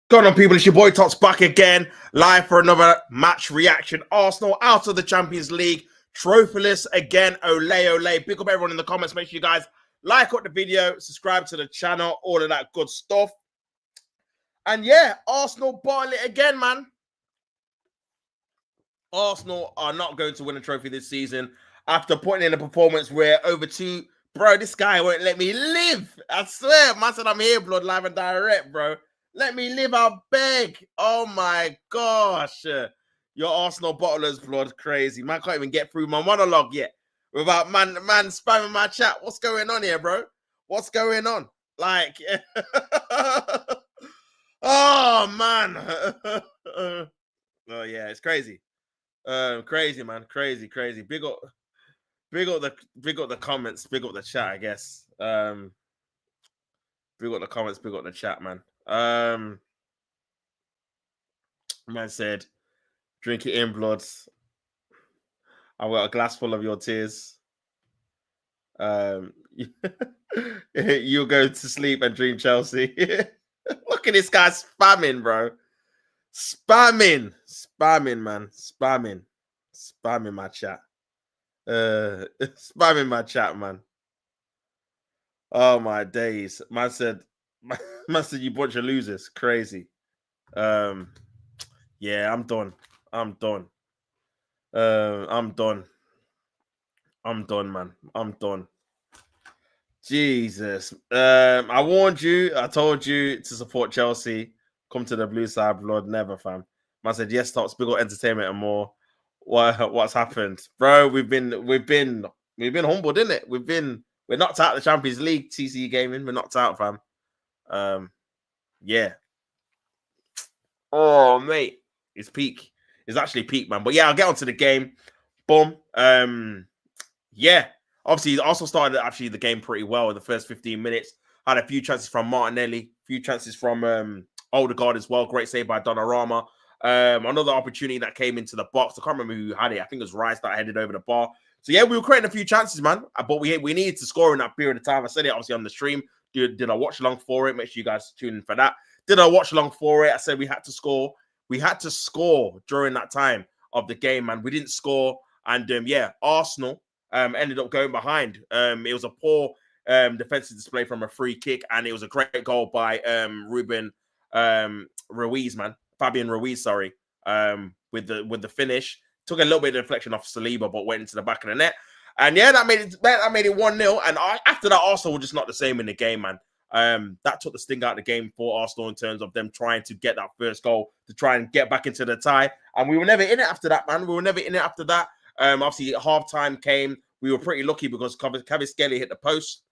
Going on, people? It's your boy Tots back again, live for another match reaction. Arsenal out of the Champions League. Trophyless again. Ole, ole. Big up everyone in the comments. Make sure you guys like up the video, subscribe to the channel, all of that good stuff. And yeah, Arsenal bottle it again, man. Arsenal are not going to win a trophy this season after putting in a performance where over two... Bro, this guy won't let me live. I swear, man said I'm here, blood, live and direct, bro. Let me live, I beg. Oh my gosh. Your Arsenal bottlers, blood, crazy. Man can't even get through my monologue yet without man spamming my chat. What's going on here, bro? What's going on? Like, oh man. Oh yeah, it's crazy. Crazy, man. Crazy. Big up the comments, big up the chat, I guess. Big up the comments, big up the chat, man. Man said, drink it in, blood. I've got a glass full of your tears. You'll go to sleep and dream Chelsea. Look at this guy spamming, bro. Spamming, man. Spamming my chat. Spamming my chat, man. Oh my days. Man said, you bunch of losers. Crazy. Yeah, I'm done, man. I'm done. Jesus. I warned you. I told you to support Chelsea. Come to the blue side, blood. Never, fam. Man said, yes, Tops, big up entertainment and more. What's happened? Bro, we've been humbled, isn't it? We're knocked out of the Champions League, TC Gaming. We're knocked out, fam. Yeah. Oh, mate. It's peak. It's actually peak, man. But yeah, I'll get onto the game. Boom. Yeah. Obviously, also started actually the game pretty well in the first 15 minutes. Had a few chances from Martinelli, a few chances from Odegaard as well. Great save by Donnarumma. Another opportunity that came into the box. I can't remember who had it. I think it was Rice that headed over the bar. So yeah, we were creating a few chances, man. But we needed to score in that period of time. I said it obviously on the stream. Did I watch along for it? Make sure you guys tune in for that. Did I watch along for it? I said we had to score. We had to score during that time of the game, man. We didn't score. And yeah, Arsenal ended up going behind. It was a poor defensive display from a free kick, and it was a great goal by Ruiz, man. Fabian Ruiz, sorry. With the finish. Took a little bit of deflection off Saliba, but went into the back of the net. And yeah, that made it 1-0. And after that, Arsenal were just not the same in the game, man. That took the sting out of the game for Arsenal in terms of them trying to get that first goal to try and get back into the tie. And we were never in it after that, man. We were never in it after that. Obviously, halftime came. We were pretty lucky because Kvaratskhelia hit the post.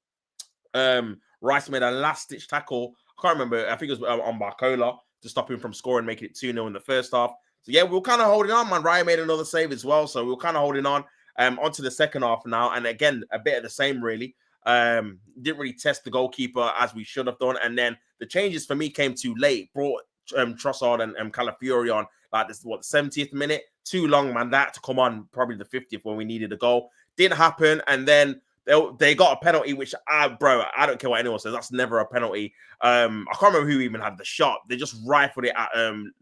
Rice made a last-ditch tackle. I can't remember. I think it was on Barcola to stop him from scoring, making it 2-0 in the first half. So yeah, we were kind of holding on, man. Ryan made another save as well. So we were kind of holding on. Onto the second half now. And again, a bit of the same, really. Didn't really test the goalkeeper as we should have done. And then the changes for me came too late. Brought Trossard and Calafiori on like this, the 70th minute. Too long, man. That to come on probably the 50th when we needed a goal. Didn't happen. And then they got a penalty, which I don't care what anyone says. That's never a penalty. I can't remember who even had the shot. They just rifled it at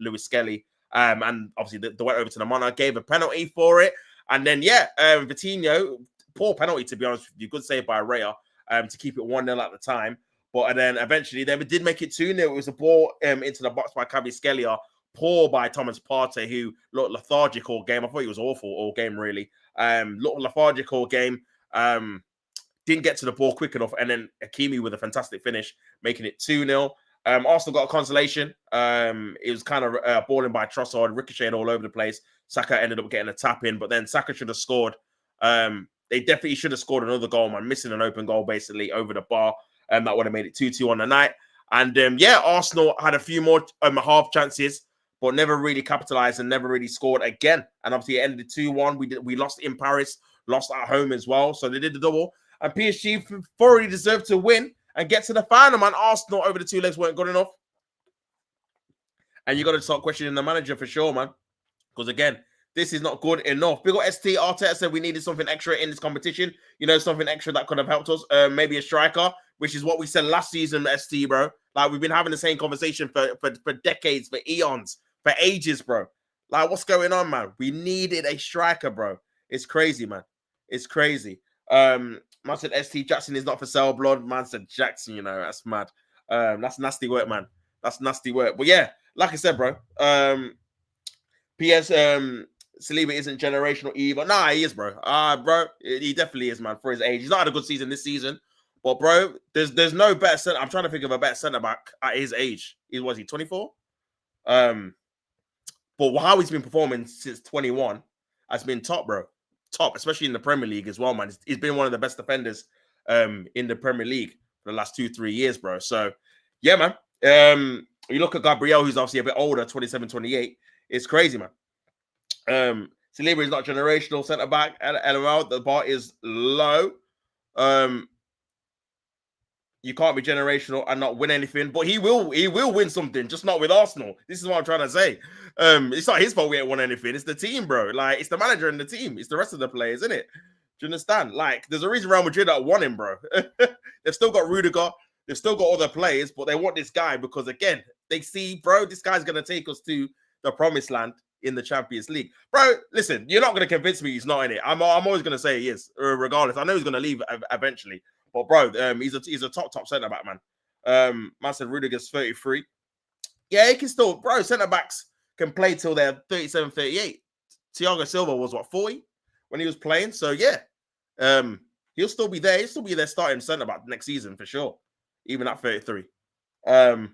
Lewis Skelly. And obviously they went over to the monitor, gave a penalty for it. And then, yeah, Vitinho, poor penalty, to be honest with you. Good save by Raya to keep it 1-0 at the time. But then eventually they did make it 2-0. It was a ball into the box by Kvaratskhelia. Poor by Thomas Partey, who looked lethargic all game. I thought he was awful all game, really. Looked lethargic all game. Didn't get to the ball quick enough. And then Hakimi with a fantastic finish, making it 2-0. Arsenal got a consolation. It was kind of balling by Trossard, ricocheted all over the place. Saka ended up getting a tap in, but then Saka should have scored. They definitely should have scored another goal, man. Missing an open goal, basically, over the bar. That would have made it 2-2 on the night. And yeah, Arsenal had a few more half chances, but never really capitalized and never really scored again. And obviously, it ended 2-1. We lost in Paris, lost at home as well. So they did the double. And PSG thoroughly deserved to win and get to the final, man. Arsenal over the two legs weren't good enough. And you got to start questioning the manager for sure, man. Because again, this is not good enough. Big got ST Arteta said we needed something extra in this competition. You know, something extra that could have helped us. Maybe a striker, which is what we said last season, ST, bro. Like, we've been having the same conversation for decades, for eons, for ages, bro. Like, what's going on, man? We needed a striker, bro. It's crazy, man. It's crazy. Man said ST Jackson is not for sale, blood. Man said Jackson, you know, that's mad. That's nasty work, man. That's nasty work. But yeah, like I said, bro. PS Saliba isn't generational either. Nah, he is, bro. Bro, he definitely is, man, for his age. He's not had a good season this season. But bro, there's no better center. I'm trying to think of a better centre back at his age. Was he 24? But how he's been performing since 21 has been top, bro. Top, especially in the Premier League as well, man. He's been one of the best defenders in the Premier League for the last 2-3 years, bro. So yeah, man. You look at Gabriel, who's obviously a bit older, 27, 28. It's crazy, man. Saliba is not generational centre back. LML, the bar is low. You can't be generational and not win anything, but he will win something, just not with Arsenal. This is what I'm trying to say. It's not his fault we ain't won anything. It's the team, bro. Like, it's the manager and the team. It's the rest of the players, isn't it? Do you understand? Like, there's a reason Real Madrid that won him, bro. They've still got Rudiger. They've still got other players, but they want this guy because, again, they see, bro, this guy's going to take us to the promised land in the Champions League. Bro, listen, you're not going to convince me he's not in it. I'm always going to say he is, regardless. I know he's going to leave eventually. But, bro, he's a top centre-back, man. Man said Rudiger's 33. Yeah, he can still, bro, centre-backs can play till they're 37, 38. Thiago Silva was, 40 when he was playing? So, yeah, he'll still be there. He'll still be there starting centre-back next season for sure, even at 33. But,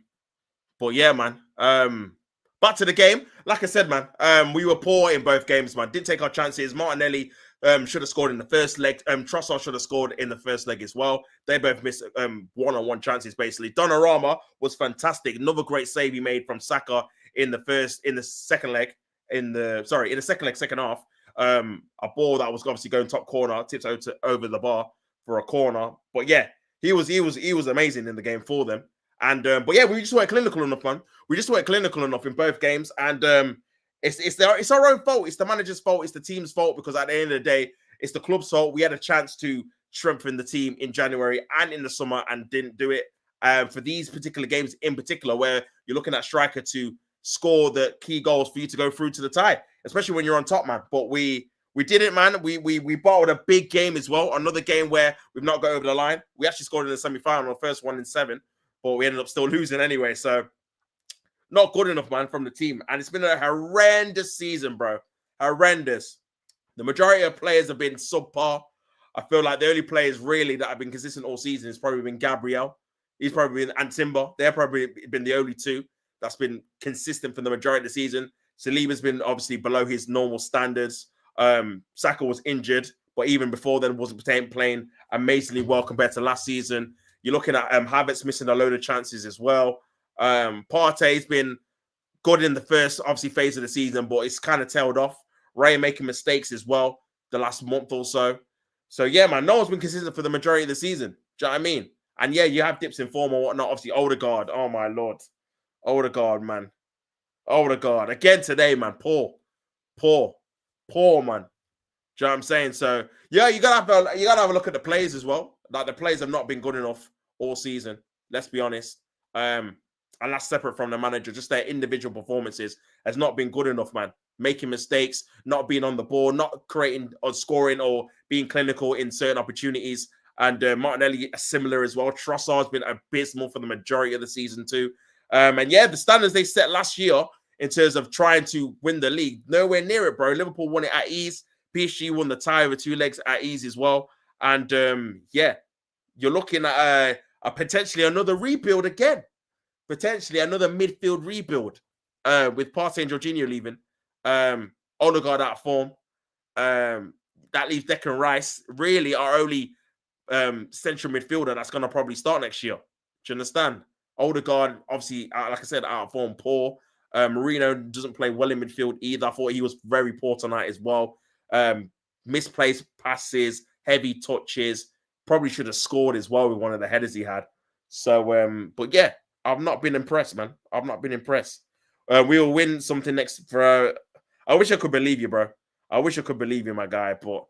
yeah, man. Back to the game. Like I said, man, we were poor in both games, man. Didn't take our chances. Martinelli should have scored in the first leg. Trossard should have scored in the first leg as well. They both missed one-on-one chances, basically. Donnarumma was fantastic. Another great save he made from Saka in the second leg, second half. A ball that was obviously going top corner, tipped over the bar for a corner. But yeah, he was amazing in the game for them. And but yeah, we just weren't clinical enough, man. We just weren't clinical enough in both games, and it's our own fault. It's the manager's fault. It's the team's fault, because at the end of the day, it's the club's fault. We had a chance to strengthen the team in January and in the summer and didn't do it. For these particular games in particular, where you're looking at striker to score the key goals for you to go through to the tie, especially when you're on top, man. But we didn't, man. We bottled a big game as well. Another game where we've not got over the line. We actually scored in the semi-final, the first one in 7. But we ended up still losing anyway. So not good enough, man, from the team. And it's been a horrendous season, bro. Horrendous. The majority of players have been subpar. I feel like the only players really that have been consistent all season has probably been Gabriel. He's probably been, and Timber. They've probably been the only two that's been consistent for the majority of the season. Saliba's been obviously below his normal standards. Saka was injured, but even before then wasn't playing amazingly well compared to last season. You're looking at Havertz missing a load of chances as well. Partey's been good in the first, obviously, phase of the season, but it's kind of tailed off. Ray making mistakes as well the last month or so. So, yeah, man, no one's been consistent for the majority of the season. Do you know what I mean? And, yeah, you have dips in form or whatnot. Obviously, Odegaard. Oh, my Lord. Odegaard, man. Odegaard. Again today, man. Poor, man. Do you know what I'm saying? So, yeah, you gotta have a look at the players as well. Like, the players have not been good enough all season. Let's be honest. And that's separate from the manager. Just their individual performances has not been good enough, man. Making mistakes, not being on the ball, not creating or scoring or being clinical in certain opportunities. And Martinelli similar as well. Trossard's been abysmal for the majority of the season too. And yeah, the standards they set last year in terms of trying to win the league, nowhere near it, bro. Liverpool won it at ease. PSG won the tie over 2 legs at ease as well. And yeah, you're looking at a potentially another rebuild again. Potentially another midfield rebuild with Partey and Jorginho leaving. Odegaard out of form. That leaves Declan Rice, really our only central midfielder that's going to probably start next year. Do you understand? Odegaard, obviously, like I said, out of form, poor. Marino doesn't play well in midfield either. I thought he was very poor tonight as well. Misplaced passes, heavy touches. Probably should have scored as well with one of the headers he had. So, but yeah, I've not been impressed, man. I've not been impressed. We'll win something next for. I wish I could believe you, bro. I wish I could believe you, my guy. But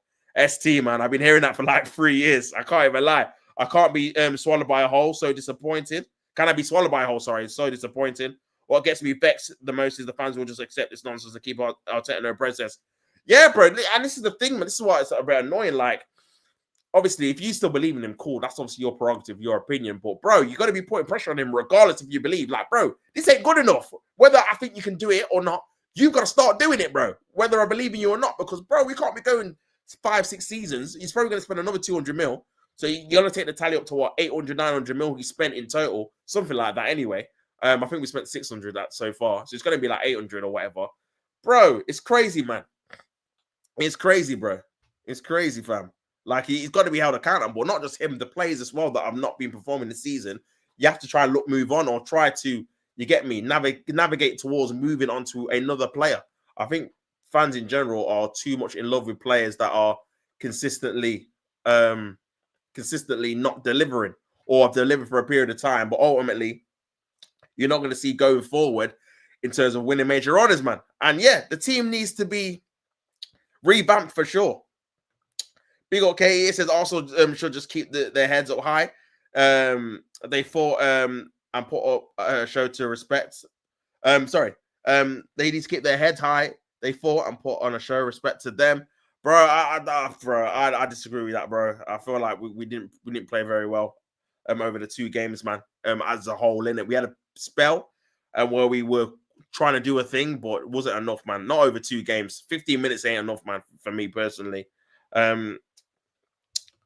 ST, man, I've been hearing that for like 3 years. I can't even lie. I can't be swallowed by a hole. So disappointed. Can I be swallowed by a hole? Sorry, so disappointing. What gets me vexed the most is the fans will just accept this nonsense and keep Arteta in their process. Yeah, bro. And this is the thing, man. This is why it's a bit annoying. Like, obviously, if you still believe in him, cool. That's obviously your prerogative, your opinion. But, bro, you got to be putting pressure on him regardless if you believe. Like, bro, this ain't good enough. Whether I think you can do it or not, you've got to start doing it, bro. Whether I believe in you or not. Because, bro, we can't be going 5-6 seasons. He's probably going to spend another 200 mil. So you're going to take the tally up to what, 800, 900 mil he spent in total. Something like that anyway. I think we spent 600 that so far. So it's going to be like 800 or whatever. Bro, it's crazy, man. It's crazy, bro. It's crazy, fam. Like, he's got to be held accountable. Not just him, the players as well that have not been performing this season. You have to try and move on or try to, you get me, navigate towards moving on to another player. I think fans in general are too much in love with players that are consistently not delivering or have delivered for a period of time, but ultimately you're not going to see going forward in terms of winning major honors, man. And yeah, the team needs to be revamped for sure. Big up KE, it says also should just keep their heads up high. They fought and put up a show to respect. They need to keep their heads high. They fought and put on a show respect to them. Bro, I disagree with that, bro. I feel like we didn't play very well over the 2 games, man. As a whole, in it, we had a spell where we were trying to do a thing, but it wasn't enough, man. Not over 2 games. 15 minutes ain't enough, man, for me personally.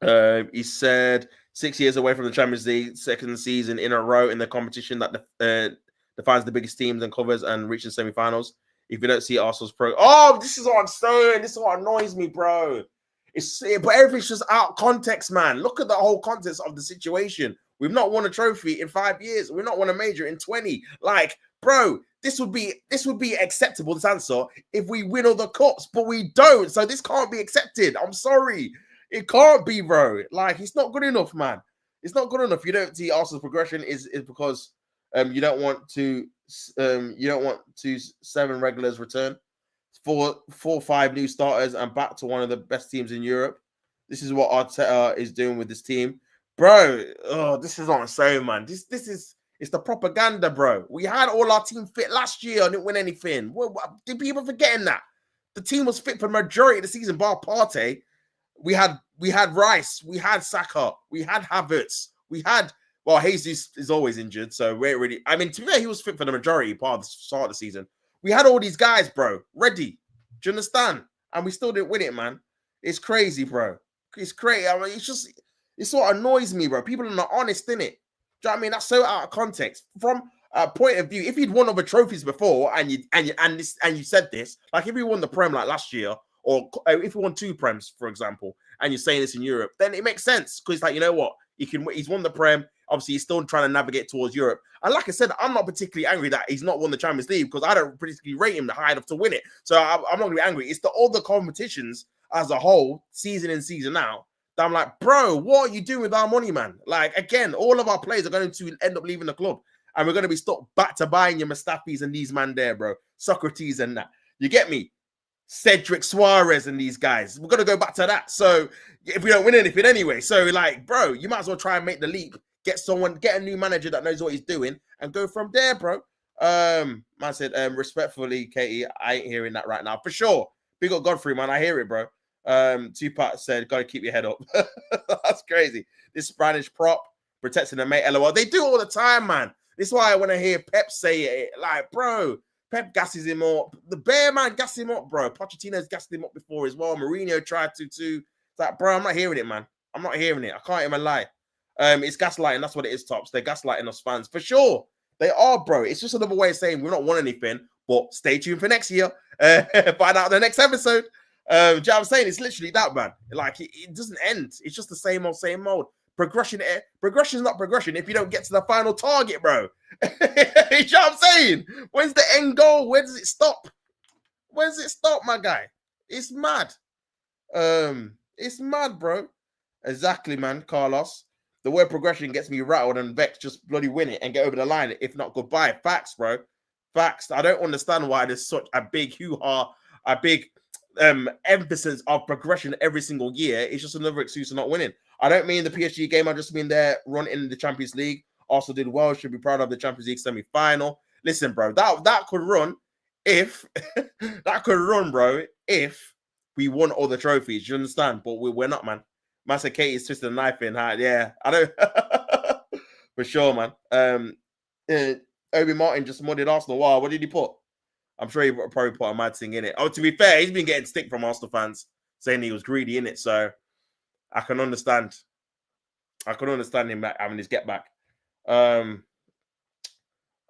He said 6 years away from the Champions League, second season in a row in the competition that defines the biggest teams and covers and reaches semi-finals. If you don't see Arsenal's this is what I'm saying. This is what annoys me, bro. But everything's just out of context, man. Look at the whole context of the situation. We've not won a trophy in 5 years. We've not won a major in 20. Like, bro, this would be acceptable, this answer, if we win all the cups, but we don't. So this can't be accepted. I'm sorry. It can't be, bro. Like, it's not good enough, man. It's not good enough. You don't see Arsenal's progression is because you don't want to 7 regulars return, 4-5 new starters, and back to one of the best teams in Europe. This is what Arteta is doing with this team, bro. Oh, this is what I'm saying, man. It's the propaganda, bro. We had all our team fit last year and didn't win anything. Did people forgetting that the team was fit for the majority of the season, bar Partey? We had Rice, we had Saka, we had Havertz, Jesus is always injured, so we're really. I mean, to be fair, he was fit for the majority part of the start of the season. We had all these guys, bro, ready. Do you understand? And we still didn't win it, man. It's crazy, bro. It's crazy. I mean, it's what annoys me, bro. People are not honest, innit? Do you know what I mean? That's so out of context. From a point of view, if you'd won other trophies before and you said this, like if you won the Prem like last year, or if you won 2 Prems, for example, and you're saying this in Europe, then it makes sense because it's like, you know what? He's won the Prem. Obviously, he's still trying to navigate towards Europe. And like I said, I'm not particularly angry that he's not won the Champions League because I don't particularly rate him high enough to win it. So I'm not going to be angry. It's the other competitions as a whole, season in, season out, that I'm like, bro, what are you doing with our money, man? Like, again, all of our players are going to end up leaving the club. And we're going to be stuck back to buying your Mustafis and these man there, bro. Socrates and that. You get me? Cedric Suarez and these guys. We're going to go back to that. So if we don't win anything anyway. So like, bro, you might as well try and make the leap. Get a new manager that knows what he's doing and go from there, bro. Man said, respectfully, Katie, I ain't hearing that right now. For sure. Big up Godfrey, man. I hear it, bro. Tupac said, gotta keep your head up. That's crazy. This Spanish prop protecting the mate, LOL. They do all the time, man. This is why when I hear Pep say it, like, bro, Pep gasses him up. The Bear man gasses him up, bro. Pochettino's gassed him up before as well. Mourinho tried to too. It's like, bro, I'm not hearing it, man. I'm not hearing it. I can't even lie. It's gaslighting. That's what it is, Tops. They're gaslighting us fans. For sure. They are, bro. It's just another way of saying we've not won anything, but stay tuned for next year. Find out the next episode. Do you know what I'm saying? It's literally that, man. Like, it doesn't end. It's just the same old. Progression is not progression if you don't get to the final target, bro. You know what I'm saying? When's the end goal? Where does it stop? Where does it stop, my guy? It's mad. It's mad, bro. Exactly, man, Carlos. The word progression gets me rattled and vexed. Just bloody win it and get over the line. If not, goodbye. Facts, bro. Facts. I don't understand why there's such a big hoo-ha, a big emphasis of progression every single year. It's just another excuse for not winning. I don't mean the PSG game. I just mean their run in the Champions League. Also did well. Should be proud of the Champions League semi-final. Listen, bro, that could run if that could run, bro, if we won all the trophies. You understand? But we're not, man. Master Kate is twisting the knife in. Yeah, I don't for sure, man. Obi Martin just modded Arsenal. Wow, what did he put? I'm sure he probably put a mad thing in it. Oh, to be fair, he's been getting stick from Arsenal fans saying he was greedy in it. So I can understand. I can understand him having his get back. I'm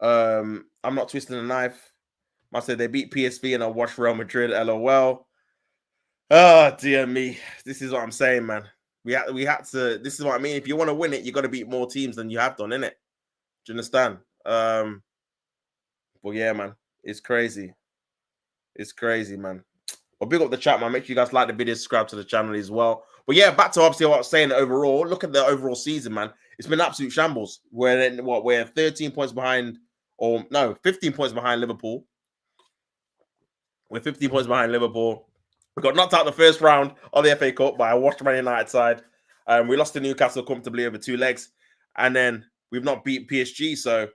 not twisting the knife. I said they beat PSV and I watched Real Madrid. LOL. Oh dear me. This is what I'm saying, man. We had to. This is what I mean. If you want to win it, you got to beat more teams than you have done, innit? Do you understand? But yeah, man, it's crazy. It's crazy, man. Well, big up the chat, man. Make sure you guys like the video, subscribe to the channel as well. But yeah, back to obviously what I was saying overall. Look at the overall season, man. It's been absolute shambles. We're 13 points behind, or no, 15 points behind Liverpool. We're 15 points behind Liverpool. We got knocked out the first round of the FA Cup by a washed Man United side. We lost to Newcastle comfortably over 2 legs. And then we've not beat PSG. So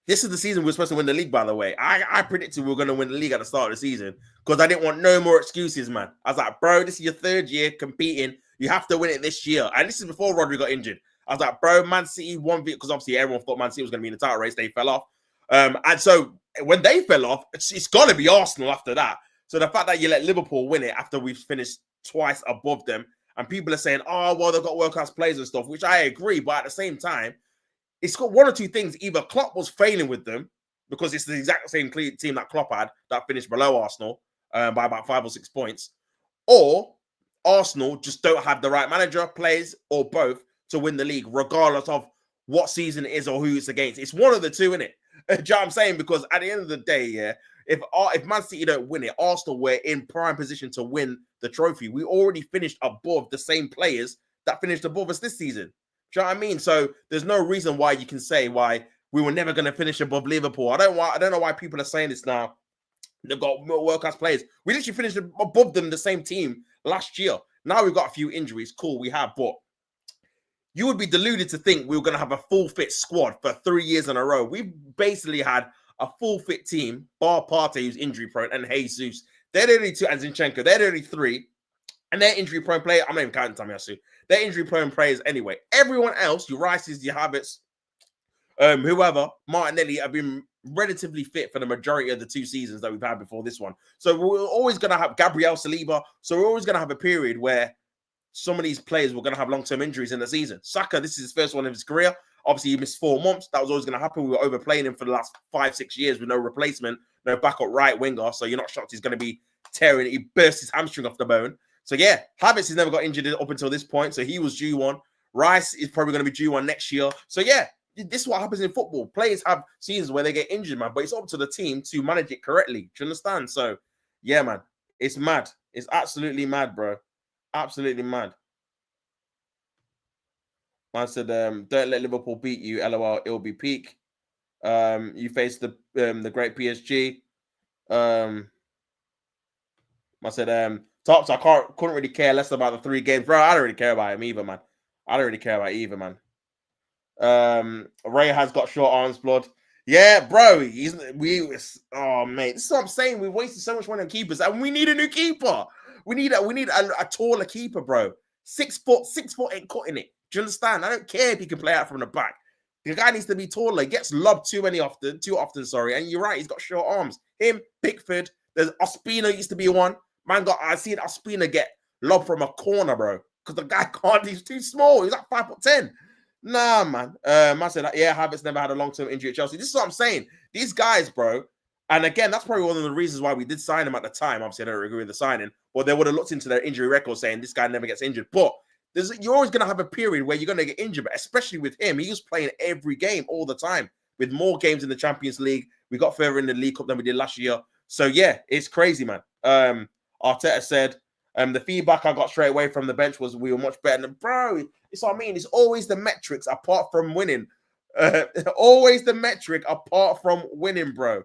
this is the season we're supposed to win the league, by the way. I predicted we were going to win the league at the start of the season because I didn't want no more excuses, man. I was like, bro, this is your 3rd year competing. You have to win it this year. And this is before Rodri got injured. I was like, bro, Man City won because obviously everyone thought Man City was going to be in the title race. They fell off. And so when they fell off, it's got to be Arsenal after that. So the fact that you let Liverpool win it after we've finished twice above them, and people are saying, oh, well, they've got world-class players and stuff, which I agree. But at the same time, it's got one or two things. Either Klopp was failing with them because it's the exact same team that Klopp had that finished below Arsenal by about 5 or 6 points, or Arsenal just don't have the right manager, players, or both to win the league, regardless of what season it is or who it's against. It's one of the two, innit? Do you know what I'm saying? Because at the end of the day, yeah, if Man City don't win it, Arsenal were in prime position to win the trophy. We already finished above the same players that finished above us this season. Do you know what I mean? So there's no reason why you can say why we were never going to finish above Liverpool. I don't know why people are saying this now. They've got more world-class players. We literally finished above them, the same team last year. Now we've got a few injuries. Cool, we have, but you would be deluded to think we were going to have a full fit squad for 3 years in a row. We've basically had a full fit team, bar Partey, who's injury prone, and Jesus. They're the only two, and Zinchenko. They're the only 3. And they're injury prone players. I'm not even counting Tomiyasu. They're injury prone players anyway. Everyone else, your Rices, your Havertz, whoever, Martinelli, have been relatively fit for the majority of the 2 seasons that we've had before this one. So we're always going to have Gabriel Saliba. So we're always going to have a period where some of these players were going to have long-term injuries in the season. Saka, this is his first one of his career. Obviously, he missed 4 months. That was always going to happen. We were overplaying him for the last 5-6 years with no replacement, no backup right winger. So you're not shocked he's going to be tearing it. He burst his hamstring off the bone. So yeah, Havertz has never got injured up until this point. So he was due one. Rice is probably going to be due one next year. So yeah, this is what happens in football. Players have seasons where they get injured, man. But it's up to the team to manage it correctly. Do you understand? So yeah, man, it's mad. It's absolutely mad, bro. Absolutely mad. I said, don't let Liverpool beat you. LOL, it'll be peak. You face the great PSG. I said, Tops, I couldn't really care less about the 3 games. Bro, I don't really care about him either, man. Ray has got short arms, blood. Yeah, bro. Oh, mate. This is what I'm saying. We wasted so much money on keepers, and we need a new keeper. We need a taller keeper, bro. 6 foot ain't cutting it. Do you understand? I don't care if he can play out from the back. The guy needs to be taller. He gets lobbed too often, sorry. And you're right, he's got short arms. Him, Pickford, there's Ospina used to be one. Man, I seen Ospina get lobbed from a corner, bro. Because the guy can't, he's too small. He's like 5'10". Nah, man. I said, yeah, Havertz never had a long-term injury at Chelsea. This is what I'm saying. These guys, bro. And again, that's probably one of the reasons why we did sign him at the time. Obviously, I don't agree with the signing. But they would have looked into their injury record saying this guy never gets injured. But you're always going to have a period where you're going to get injured, but especially with him, he was playing every game all the time with more games in the Champions League. We got further in the League Cup than we did last year. So, yeah, it's crazy, man. Arteta said, the feedback I got straight away from the bench was we were much better than, bro, it's what I mean. It's always the metrics apart from winning. Always the metric apart from winning, bro.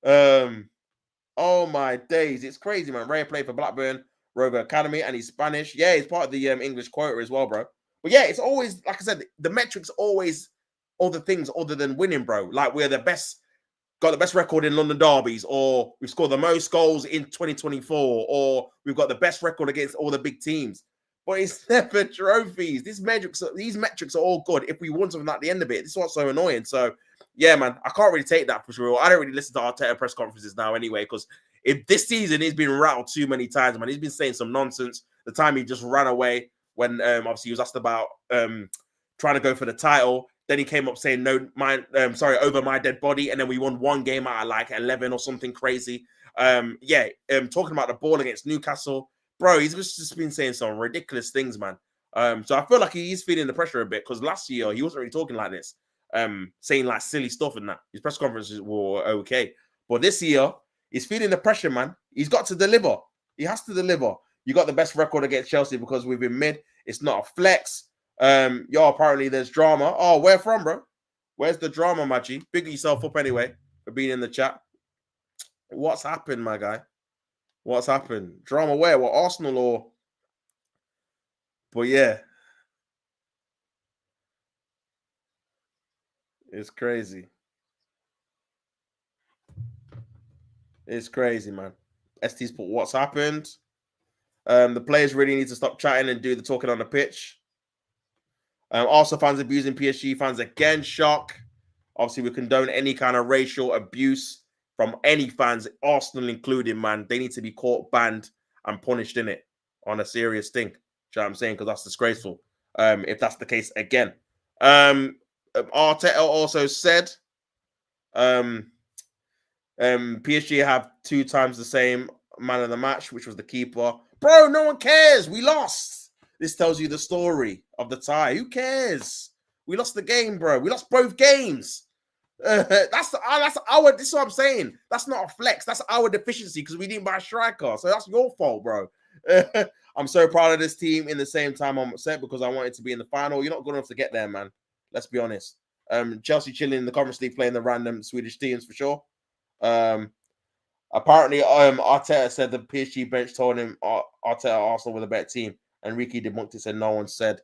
Oh my days, it's crazy, man. Ray played for Blackburn Rover Academy, and he's Spanish. Yeah, he's part of the English quota as well, bro. But yeah, it's always, like I said, the metrics always other things other than winning, bro. Like we're the best, got the best record in London derbies, or we've scored the most goals in 2024, or we've got the best record against all the big teams. But it's never trophies. These metrics are all good if we won something at the end of it. This is what's so annoying. So yeah, man, I can't really take that for sure. I don't really listen to Arteta press conferences now anyway, because if this season he's been rattled too many times, man. He's been saying some nonsense. The time he just ran away when obviously he was asked about trying to go for the title. Then he came up saying over my dead body, and then we won one game out of like 11 or something crazy. Talking about the ball against Newcastle, bro. He's just been saying some ridiculous things, man. So I feel like he's feeling the pressure a bit, because last year he wasn't really talking like this, saying like silly stuff and that. His press conferences were okay, but this year he's feeling the pressure, man. He's got to deliver. He has to deliver. You got the best record against Chelsea because we've been mid. It's not a flex. Apparently there's drama. Oh, where from, bro? Where's the drama, Maggie? Big yourself up anyway for being in the chat. What's happened, my guy? What's happened? Drama where? What, Arsenal or? But yeah, it's crazy. It's crazy, man. ST's put what's happened. The players really need to stop chatting and do the talking on the pitch. Also, fans abusing PSG fans again. Shock. Obviously, we condone any kind of racial abuse from any fans, Arsenal included, man. They need to be caught, banned, and punished in it on a serious thing. You know what I'm saying? Because that's disgraceful. If that's the case again. Arteta also said PSG have 2 times the same man of the match, which was the keeper. Bro, no one cares. We lost. This tells you the story of the tie. Who cares? We lost the game, bro. We lost both games. That's our. This is what I'm saying. That's not a flex. That's our deficiency because we didn't buy a striker. So that's your fault, bro. I'm so proud of this team. In the same time, I'm upset because I wanted to be in the final. You're not good enough to get there, man. Let's be honest. Chelsea chilling in the Conference League, playing the random Swedish teams for sure. Apparently, Arteta said the PSG bench told him Arteta Arsenal were the better team. Enrique debunked it, said no one said.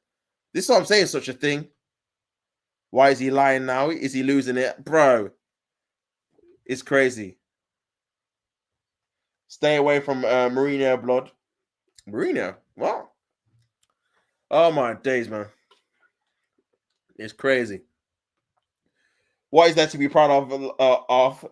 This is what I'm saying, such a thing. Why is he lying now? Is he losing it? Bro, it's crazy. Stay away from Mourinho blood. Mourinho? What? Oh, my days, man. It's crazy. What is there to be proud of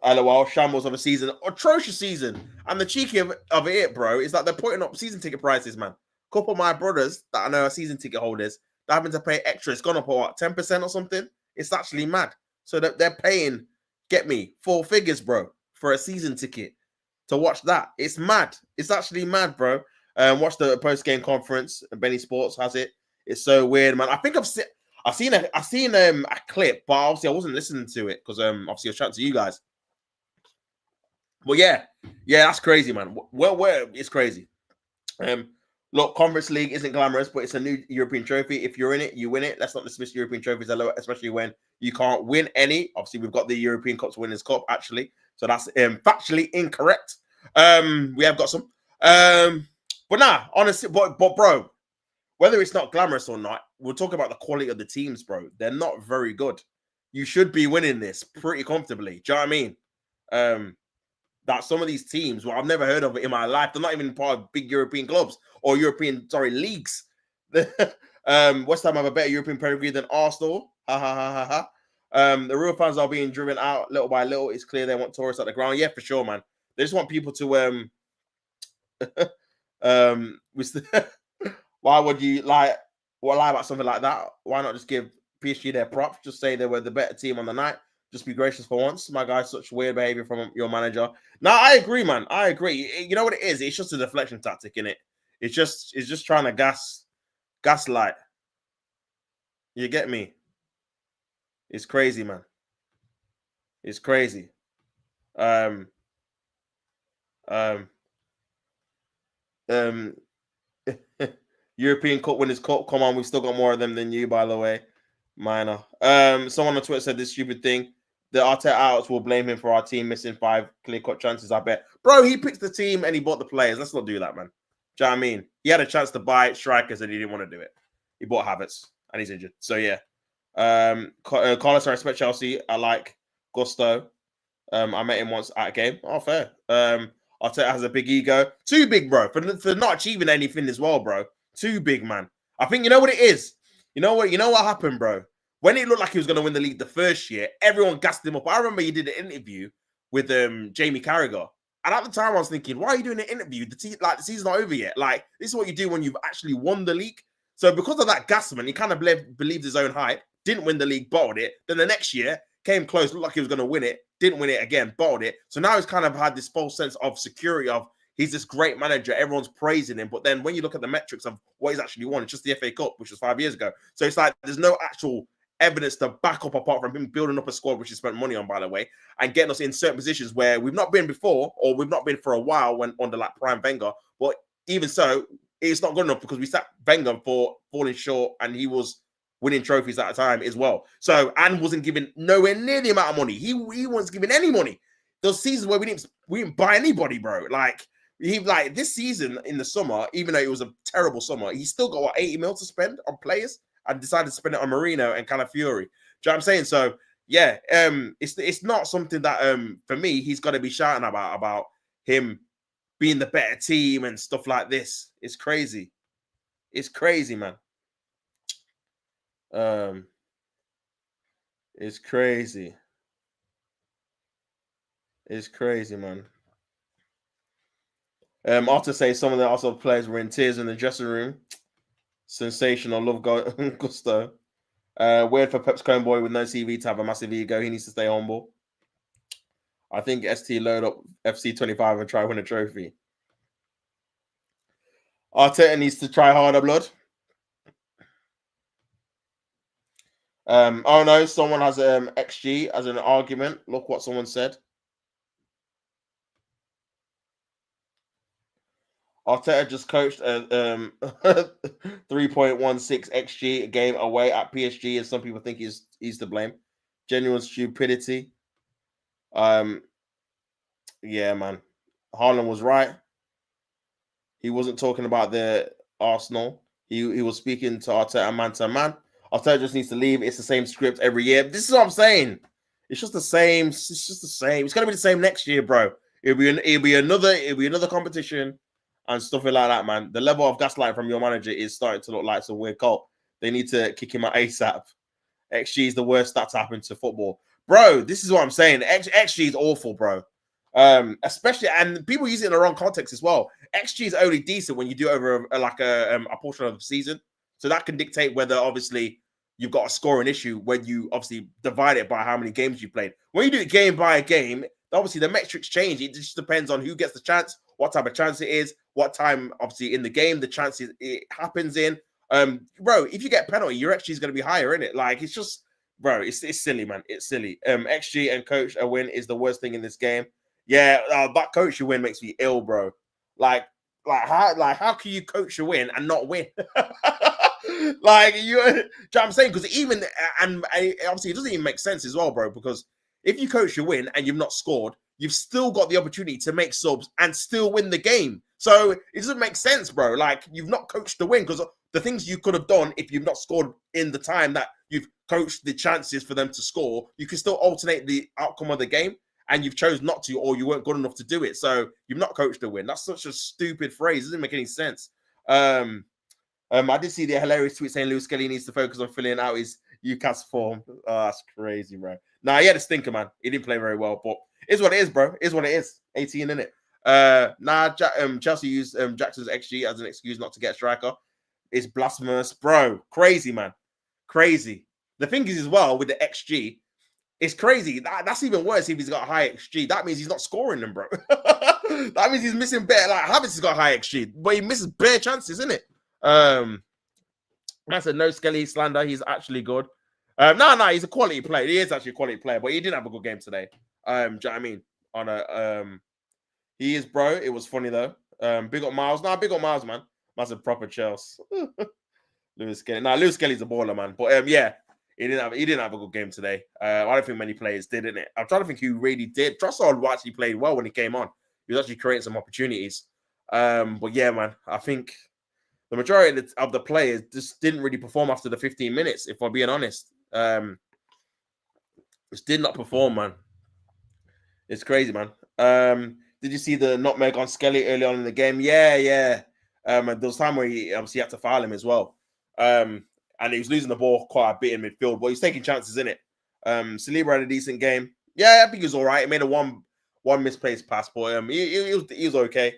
LOL? Shambles of a season. Atrocious season. And the cheeky of it, bro, is that they're putting up season ticket prices, man. A couple of my brothers that I know are season ticket holders, they're having to pay extra. It's gone up, what, 10% or something? It's actually mad. So that they're paying, get me, 4 figures, bro, for a season ticket to watch that. It's mad. It's actually mad, bro. Watch the post-game conference. Benny Sports has it. It's so weird, man. I think I've seen a clip, but obviously I wasn't listening to it because obviously I was chatting to you guys. But yeah, that's crazy, man. Where it's crazy. Look, Conference League isn't glamorous, but it's a new European trophy. If you're in it, you win it. Let's not dismiss European trophies, especially when you can't win any. Obviously, we've got the European Cups Winners' Cup, actually. So that's factually incorrect. We have got some. But nah, honestly, but bro, whether it's not glamorous or not, we'll talk about the quality of the teams, bro. They're not very good. You should be winning this pretty comfortably. Do you know what I mean? That some of these teams, well, I've never heard of it in my life. They're not even part of big European clubs or leagues. West Ham have a better European pedigree than Arsenal. Ha ha ha ha ha. The real fans are being driven out little by little. It's clear they want tourists at the ground. Yeah, for sure, man. They just want people to why would you lie about something like that? Why not just give PSG their props? Just say they were the better team on the night. Just be gracious for once. My guy, such weird behavior from your manager. No, I agree, man. I agree. You know what it is? It's just a deflection tactic, innit? It's just trying to gaslight. You get me? It's crazy, man. It's crazy. Um, um, European Cup Winners' Cup. Come on, we've still got more of them than you, by the way. Minor. Someone on Twitter said this stupid thing. The Arteta outs will blame him for our team missing 5 clear-cut chances. I bet, bro. He picked the team and he bought the players. Let's not do that, man. Do you know what I mean? He had a chance to buy strikers and he didn't want to do it. He bought Havertz and he's injured. So yeah. Carlos, I respect Chelsea. I like Gusto. I met him once at a game. Oh, fair. Arteta has a big ego. Too big, bro. For not achieving anything as well, bro. Too big, man. I think you know what it is. You know what happened, bro? When it looked like he was going to win the league the first year, everyone gassed him up. I remember he did an interview with Jamie Carragher. And at the time, I was thinking, why are you doing an interview? The season's not over yet. Like, this is what you do when you've actually won the league. So because of that gasman, he kind of believed his own hype, didn't win the league, bottled it. Then the next year, came close, looked like he was going to win it, didn't win it again, bottled it. So now he's kind of had this false sense of security of he's this great manager, everyone's praising him. But then when you look at the metrics of what he's actually won, it's just the FA Cup, which was 5 years ago. So it's like there's no actual evidence to back up apart from him building up a squad, which he spent money on, by the way, and getting us in certain positions where we've not been before or we've not been for a while when under like prime Wenger. But even so, it's not good enough because we sat Wenger for falling short and he was winning trophies at a time as well. So, and wasn't given nowhere near the amount of money. He wasn't giving any money. Those seasons where we didn't buy anybody, bro. Like this season in the summer, even though it was a terrible summer, he still got 80 mil to spend on players and decided to spend it on Marino and Calafiori. Do you know what I'm saying? So yeah, it's not something that for me he's got to be shouting about him being the better team and stuff like this. It's crazy. It's crazy, man. It's crazy. It's crazy, man. After say some of the also players were in tears in the dressing room. Sensational, love Gusto. Weird for Pep's Cone boy with no CV to have a massive ego. He needs to stay humble. I think ST load up FC 25 and try win a trophy. Arteta needs to try harder, blood. Oh no, someone has XG as an argument. Look what someone said. Arteta just coached a 3.16 XG game away at PSG, and some people think he's to blame. Genuine stupidity. Yeah, man. Haaland was right. He wasn't talking about the Arsenal. He was speaking to Arteta man to man. Arteta just needs to leave. It's the same script every year. This is what I'm saying. It's just the same. It's just the same. It's gonna be the same next year, bro. It'll be another competition and stuff like that, man. The level of gaslighting from your manager is starting to look like some weird cult. They need to kick him out ASAP. XG is the worst stat to happen to football, bro. This is what I'm saying. XG is awful, bro. Especially, and people use it in the wrong context as well. XG is only decent when you do it over a portion of the season, so that can dictate whether obviously you've got a scoring issue when you obviously divide it by how many games you played. When you do it game by game, obviously the metrics change. It just depends on who gets the chance, what type of chance it is, what time obviously in the game the chances it happens in. Bro, if you get a penalty, your XG is going to be higher, isn't it? Like it's just, bro, it's silly, man. It's silly. XG and coach a win is the worst thing in this game. Yeah, that coach you win makes me ill, bro. Like how can you coach a win and not win? Like you know what I'm saying? Because even and obviously it doesn't even make sense as well, bro. Because if you coach your win and you've not scored, you've still got the opportunity to make subs and still win the game. So it doesn't make sense, bro. Like you've not coached the win because the things you could have done if you've not scored in the time that you've coached the chances for them to score, you can still alternate the outcome of the game. And you've chose not to, or you weren't good enough to do it. So you've not coached the win. That's such a stupid phrase. It doesn't make any sense. I did see the hilarious tweet saying Lewis Skelly needs to focus on filling out his UCAS form. Oh, that's crazy, bro. Nah, he had a stinker, man. He didn't play very well, but it's what it is, bro. It's what it is. 18, innit? Chelsea used Jackson's XG as an excuse not to get a striker. It's blasphemous, bro. Crazy, man. Crazy. The thing is, as well, with the XG, it's crazy. That's even worse if he's got high XG. That means he's not scoring them, bro. That means he's missing bare. Like Havertz has got high XG, but he misses bare chances, isn't it? I said no Skelly slander. He's actually good. No, he's a quality player. He is actually a quality player, but he didn't have a good game today. Do you know what I mean? He is, bro. It was funny though. Big up Miles. Big up Miles, man. That's a proper Chelsea. Lewis Skelly. Lewis Skelly's a baller, man. But yeah. He didn't have a good game today. I don't think many players did, innit? I'm trying to think who really did. Trossard actually played well when he came on. He was actually creating some opportunities. But yeah, man, I think the majority of the players just didn't really perform after the 15 minutes, if I'm being honest. Just did not perform, man. It's crazy, man. Did you see the nutmeg on Skelly early on in the game? Yeah. And there was time where he obviously had to foul him as well. And he was losing the ball quite a bit in midfield, but he's taking chances in it. Saliba had a decent game. Yeah, I think he was all right. He made a one misplaced pass, but he was okay.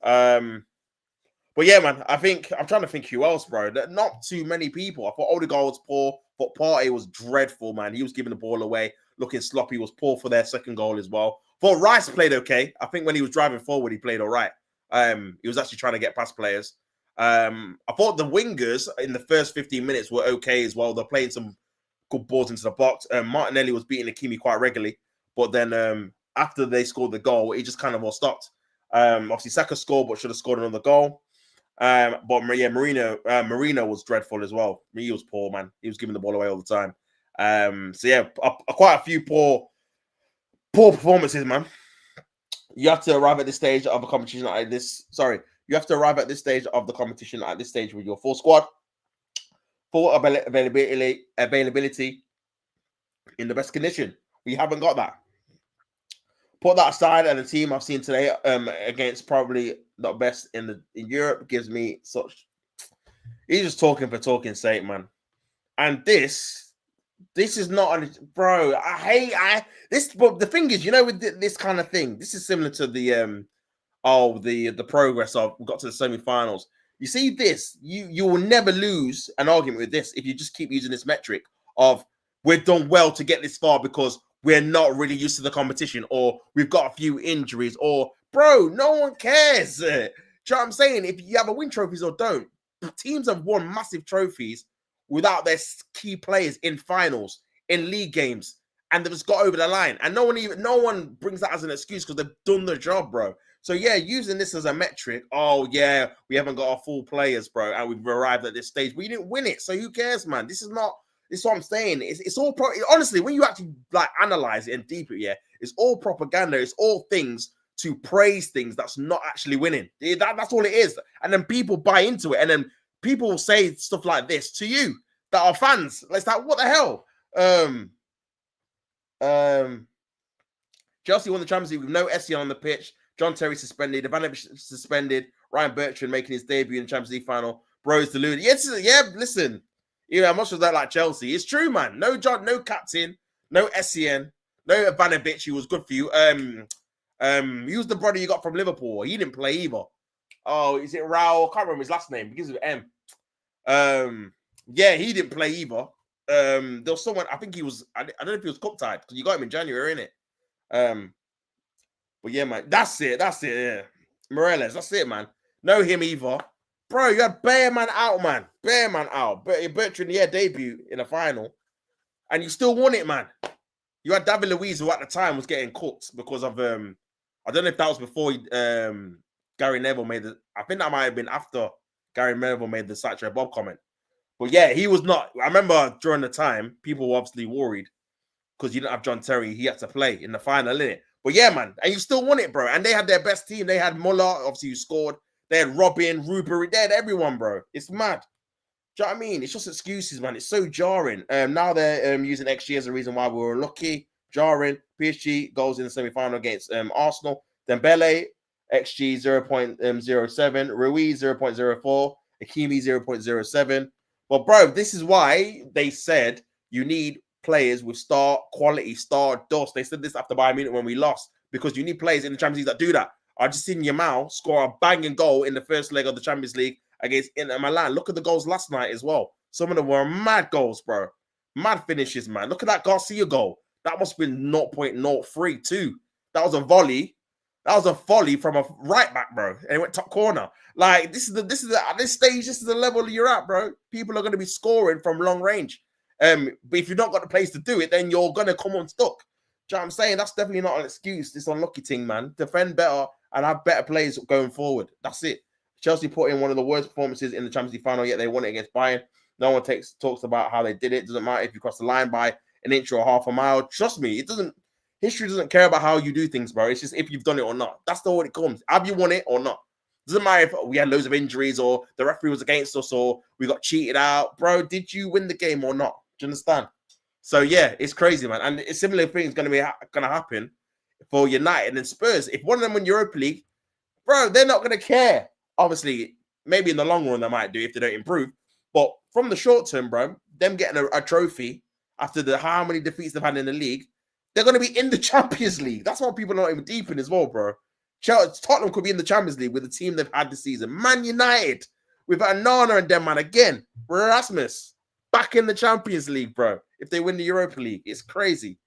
But yeah, man, I think I'm trying to think who else, bro. Not too many people. I thought Odegaard was poor, but Partey was dreadful, man. He was giving the ball away, looking sloppy. He was poor for their second goal as well. Thought Rice played okay. I think when he was driving forward, he played all right. He was actually trying to get past players. I thought the wingers in the first 15 minutes were okay as well. They're playing some good balls into the box. Martinelli was beating Hakimi quite regularly, but then after they scored the goal, it just kind of all stopped. Obviously, Saka scored, but should have scored another goal. But yeah, Marino was dreadful as well. He was poor, man. He was giving the ball away all the time. So yeah, quite a few poor performances, man. You have to arrive at this stage of a competition like this. Sorry, you have to arrive at this stage of the competition at this stage with your full squad, full availability in the best condition. We haven't got that. Put that aside, and the team I've seen today against probably the best in Europe gives me such. He's just talking for talking's sake, man. And this is not bro. I hate this. But the thing is, with this kind of thing, this is similar to the progress of we got to the semi-finals. You see this, you will never lose an argument with this if you just keep using this metric of we're done well to get this far because we're not really used to the competition, or we've got a few injuries, or bro, no one cares. Do you know what I'm saying? If you have a win trophies or don't, teams have won massive trophies without their key players in finals, in league games, and they've just got over the line. And no one brings that as an excuse because they've done the job, bro. So yeah, using this as a metric, oh yeah, we haven't got our full players, bro, and we've arrived at this stage. We didn't win it, so who cares, man? This is what I'm saying. It's all honestly, when you actually like analyze it and deep it, yeah, it's all propaganda. It's all things to praise things that's not actually winning. That's all it is. And then people buy into it, and then people will say stuff like this to you that are fans. It's like, what the hell? Chelsea won the Champions League with no Essien on the pitch. John Terry suspended. Ivanovic suspended. Ryan Bertrand making his debut in the Champions League final. Bros deluded. Listen. How much was that like Chelsea? It's true, man. No John, no captain, no Essien, no Ivanovic. He was good for you. He was the brother you got from Liverpool. He didn't play either. Oh, is it Raul? I can't remember his last name. It begins with M. Yeah, he didn't play either. There was someone, I think he was, I don't know if he was cup tied because you got him in January, innit? But yeah, man, that's it, yeah. Morales, that's it, man. No him either. Bro, you had Bear Man out, man. Bear Man out. Bertrand, yeah, debut in the final. And you still won it, man. You had David Luiz, who at the time was getting cooked because of, I don't know if that was before Gary Neville made I think that might have been after Gary Neville made the Satcher Bob comment. But yeah, he was not. I remember during the time, people were obviously worried because you didn't have John Terry. He had to play in the final, innit? But yeah, man. And you still won it, bro. And they had their best team. They had Muller, obviously, who scored. They had Robin, Rubery. They had everyone, bro. It's mad. Do you know what I mean? It's just excuses, man. It's so jarring. Now they're using XG as a reason why we were lucky. Jarring. PSG goes in the semi-final against Arsenal. Dembele, XG 0.07. Ruiz 0.04. Hakimi 0.07. But, bro, this is why they said you need players with star quality, star dust. They said this after Bayern Munich when we lost, because you need players in the Champions League that do that. I just seen Yamal score a banging goal in the first leg of the Champions League against Inter Milan. Look at the goals last night as well. Some of them were mad goals, bro. Mad finishes, man. Look at that Garcia goal. That must have been 0.03 too. That was a volley. That was a volley from a right back, bro. And it went top corner. Like, at this stage, this is the level you're at, bro. People are going to be scoring from long range. But if you've not got the place to do it, then you're going to come unstuck. Do you know what I'm saying? That's definitely not an excuse. This unlucky thing, man. Defend better and have better players going forward. That's it. Chelsea put in one of the worst performances in the Champions League final, yet they won it against Bayern. No one talks about how they did it. Doesn't matter if you cross the line by an inch or half a mile. Trust me, it doesn't. History doesn't care about how you do things, bro. It's just if you've done it or not. That's the way it comes. Have you won it or not? Doesn't matter if we had loads of injuries or the referee was against us or we got cheated out, bro. Did you win the game or not? Do you understand? So yeah, it's crazy, man. And a similar thing is going to happen for United and Spurs. If one of them win Europa League, bro, they're not going to care. Obviously, maybe in the long run they might do if they don't improve. But from the short term, bro, them getting a trophy after the how many defeats they've had in the league, they're going to be in the Champions League. That's why people are not even deep in as well, bro. Tottenham could be in the Champions League with the team they've had this season. Man United, with Nana and them, man, again. Rasmus, back in the Champions League, bro. If they win the Europa League, it's crazy.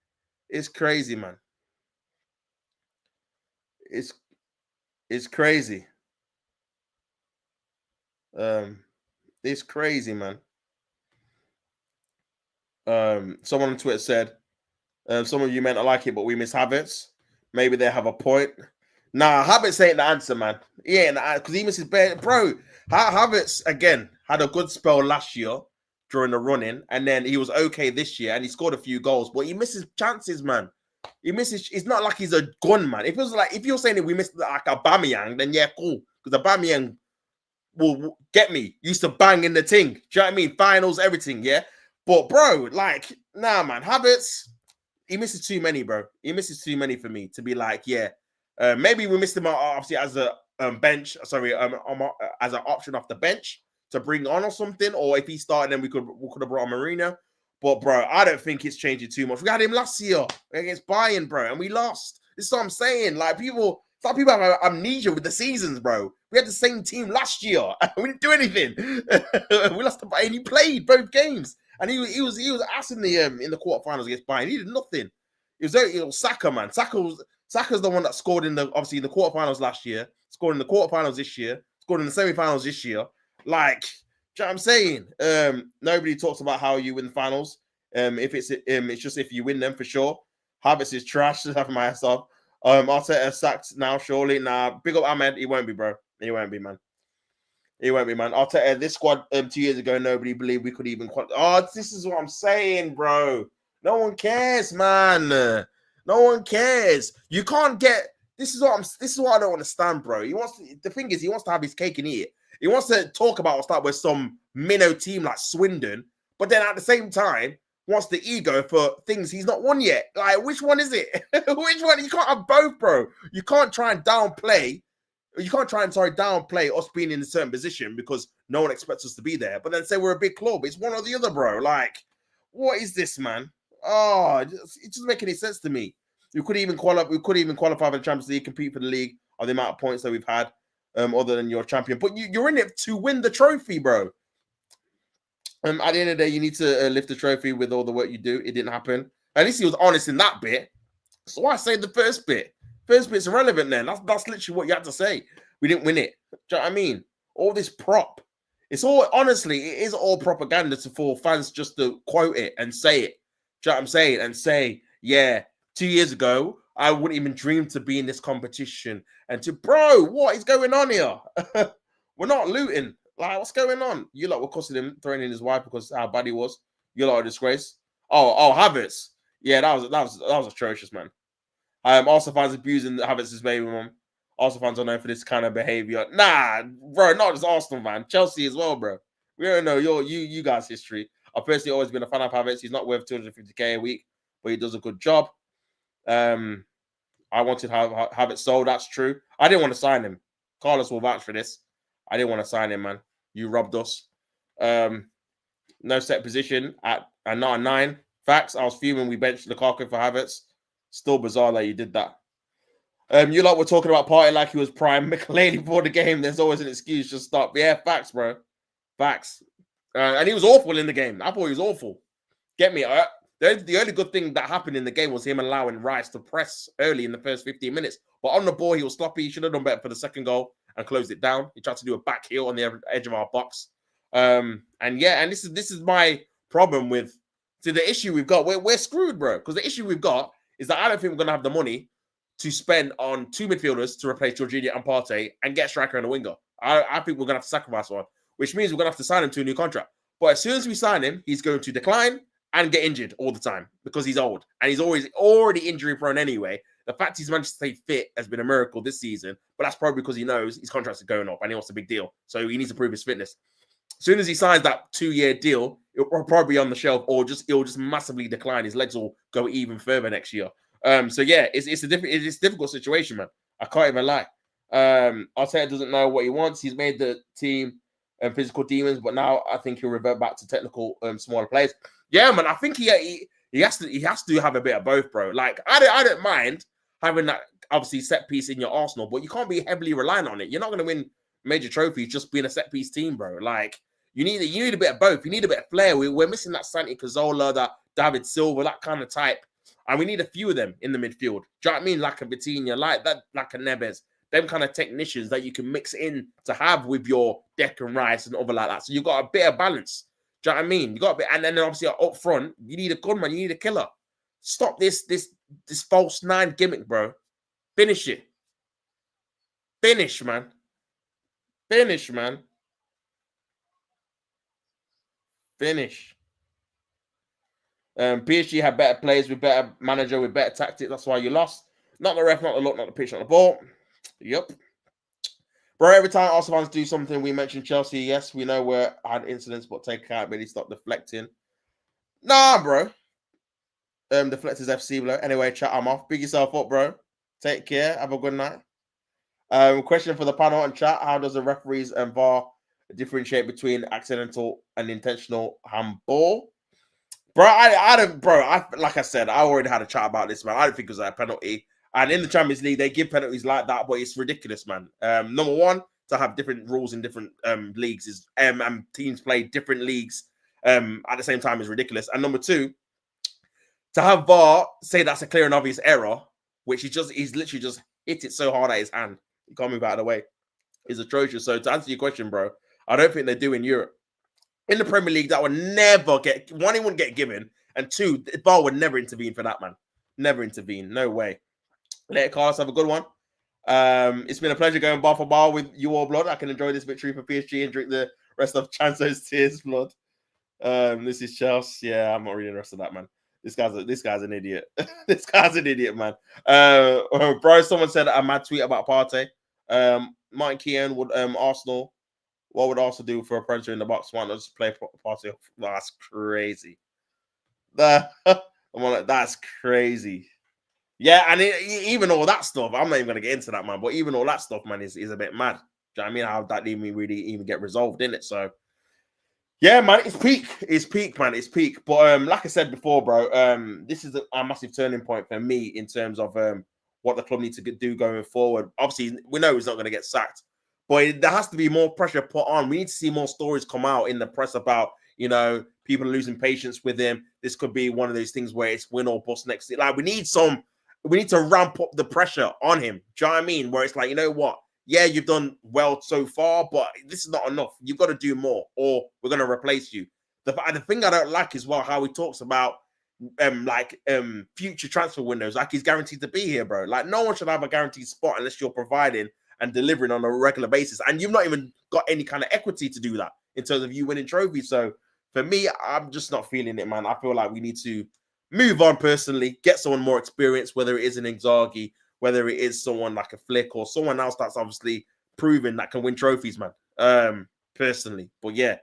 It's crazy, man. It's crazy. It's crazy, man. Someone on Twitter said, some of you may not like it, but we miss Havertz. Maybe they have a point. Nah, Havertz ain't the answer, man. He ain't because he misses bro. Havertz again had a good spell last year during the running, and then he was okay this year, and he scored a few goals, but he misses chances, man. He misses. It's not like he's a gun, man. If it was like if you're saying that we missed like Aubameyang, then yeah, cool. Because Aubameyang will get me. Used to bang in the ting. Do you know what I mean? Finals, everything, yeah. But bro, like, nah, man. Havertz, he misses too many, bro. He misses too many for me to be like, yeah. Maybe we missed him obviously as a bench. Sorry, as an option off the bench to bring on or something. Or if he started, then we could have brought on Marina. But bro, I don't think it's changing too much. We had him last year against Bayern, bro, and we lost. This is what I'm saying. Like people have amnesia with the seasons, bro. We had the same team last year. We didn't do anything. We lost to Bayern. He played both games, and he was ass in the quarterfinals against Bayern. He did nothing. It was Saka, man. Saka's the one that scored in the quarterfinals last year, scored in the quarterfinals this year, scored in the semifinals this year. Like, do you know what I'm saying? Nobody talks about how you win the finals. If it's just if you win them for sure. Havertz is trash. Just having my ass off. Arteta sacked now, surely. Nah, big up Ahmed. He won't be, bro. He won't be, man. He won't be, man. Arteta, this squad 2 years ago, nobody believed we could even. This is what I'm saying, bro. No one cares, man. No one cares. You can't get. This is what I don't understand, bro. The thing is, he wants to have his cake and eat it. He wants to talk about or start with some minnow team like Swindon, but then at the same time wants the ego for things he's not won yet. Like, which one is it? Which one? You can't have both, bro. You can't try and downplay. You can't try and downplay us being in a certain position because no one expects us to be there. But then say we're a big club. It's one or the other, bro. Like, what is this, man? Oh, it doesn't make any sense to me. We could even qualify for the Champions League, compete for the league on the amount of points that we've had. Other than your champion, but you're in it to win the trophy, bro. At the end of the day, you need to lift the trophy with all the work you do. It didn't happen. At least he was honest in that bit. So I say the first bit. First bit's irrelevant then. That's literally what you had to say. We didn't win it. Do you know what I mean? All this prop. It's all, honestly, it is all propaganda for fans just to quote it and say it. Do you know what I'm saying? And say, yeah, 2 years ago, I wouldn't even dream to be in this competition. And bro, what is going on here? We're not looting. Like, what's going on? You lot were cussing him, throwing in his wife because how bad he was. You lot are a disgrace. Oh, Havertz. Yeah, that was atrocious, man. Also fans abusing Havertz's baby mom. Also fans are known for this kind of behavior. Nah, bro, not just Arsenal, man. Chelsea as well, bro. We don't know you guys' history. I've personally always been a fan of Havertz. He's not worth 250k a week, but he does a good job. I wanted to have it sold. That's true. I didn't want to sign him. Carlos will vouch for this. I didn't want to sign him, man. You robbed us. No set position at not a 9. Facts. I was fuming. We benched Lukaku for Havertz. Still bizarre that you did that. You lot were talking about party like he was prime. McLean before the game. There's always an excuse. Just stop. Yeah, facts, bro. Facts. And he was awful in the game. I thought he was awful. Get me. The only good thing that happened in the game was him allowing Rice to press early in the first 15 minutes. But on the ball, he was sloppy. He should have done better for the second goal and closed it down. He tried to do a back heel on the edge of our box. And this is my problem with the issue we've got. We're screwed, bro. Because the issue we've got is that I don't think we're going to have the money to spend on 2 midfielders to replace Jorginho and Partey and get a striker and a winger. I think we're going to have to sacrifice one, which means we're going to have to sign him to a new contract. But as soon as we sign him, he's going to decline and get injured all the time because he's old and he's already injury prone anyway. The fact he's managed to stay fit has been a miracle this season, but that's probably because he knows his contracts are going up and he wants a big deal. So he needs to prove his fitness. As soon as he signs that 2-year deal, it'll probably be on the shelf or it'll just massively decline. His legs will go even further next year. So yeah, it's a difficult situation, man. I can't even lie. Arteta doesn't know what he wants. He's made the team physical demons, but now I think he'll revert back to technical smaller players. Yeah, man. I think he has to have a bit of both, bro. Like I don't mind having that obviously set piece in your Arsenal, but you can't be heavily reliant on it. You're not going to win major trophies just being a set piece team, bro. Like you need a bit of both. You need a bit of flair. We're missing that Santi Cazorla, that David Silva, that kind of type, and we need a few of them in the midfield. Do you know what I mean? Like a Vitinha, like that, like a Neves. Them kind of technicians that you can mix in to have with your Declan Rice and other like that. So you've got a bit of balance. Do you know what I mean? You got a bit, and then obviously up front, you need a gunman, you need a killer. Stop this false 9 gimmick, bro. Finish it. Finish, man. Finish, man. Finish. PSG had better players with better manager with better tactics. That's why you lost. Not the ref, not the look, not the pitch, not the ball. Yep. Bro, every time Arsenal fans do something, we mention Chelsea. Yes, we know we're had incidents, but take accountability, stop deflecting. Nah, bro. Deflectors FC below. Anyway, chat, I'm off. Big yourself up, bro. Take care. Have a good night. Question for the panel and chat. How does the referees and VAR differentiate between accidental and intentional handball? Bro, I don't, bro. Like I said, I already had a chat about this, man. I don't think it was a penalty. And in the Champions League, they give penalties like that, but it's ridiculous, man. Number one, to have different rules in different leagues is and teams play different leagues at the same time is ridiculous. And number two, to have VAR say that's a clear and obvious error, which he's literally just hit it so hard at his hand, he can't move out of the way, is atrocious. So to answer your question, bro, I don't think they do in Europe. In the Premier League, that would never get one, it wouldn't get given, and two, VAR would never intervene for that, man. Never intervene, no way. Let it, Carlos, have a good one. It's been a pleasure going bar for bar with you all, blood. I can enjoy this victory for PSG and drink the rest of Chanzo's tears, blood. This is Chelsea. Yeah, I'm not reading the rest of that, man. This guy's an idiot. This guy's an idiot, man. Bro, someone said a mad tweet about Partey. Martin Keown would Arsenal. What would Arsenal do for a predator in the box? Why not just play Partey? That's crazy. That's crazy. Yeah, and even all that stuff, I'm not even going to get into that, man. But even all that stuff, man, is a bit mad. Do you know what I mean? How that didn't really even get resolved in it. So, yeah, man, it's peak. It's peak, man. It's peak. But like I said before, bro, this is a massive turning point for me in terms of what the club needs to do going forward. Obviously, we know he's not going to get sacked. But there has to be more pressure put on. We need to see more stories come out in the press about, you know, people losing patience with him. This could be one of those things where it's win or bust next year. Like, we need to ramp up the pressure on him. Do you know what I mean? Where it's like, you know what? Yeah, you've done well so far, but this is not enough. You've got to do more, or we're going to replace you. The thing I don't like is how he talks about future transfer windows, like he's guaranteed to be here, bro. Like, no one should have a guaranteed spot unless you're providing and delivering on a regular basis. And you've not even got any kind of equity to do that in terms of you winning trophies. So for me, I'm just not feeling it, man. I feel like we need to move on personally, get someone more experienced, whether it is an Inzaghi, whether it is someone like a Flick or someone else that's obviously proven that can win trophies, man. Personally. But yeah,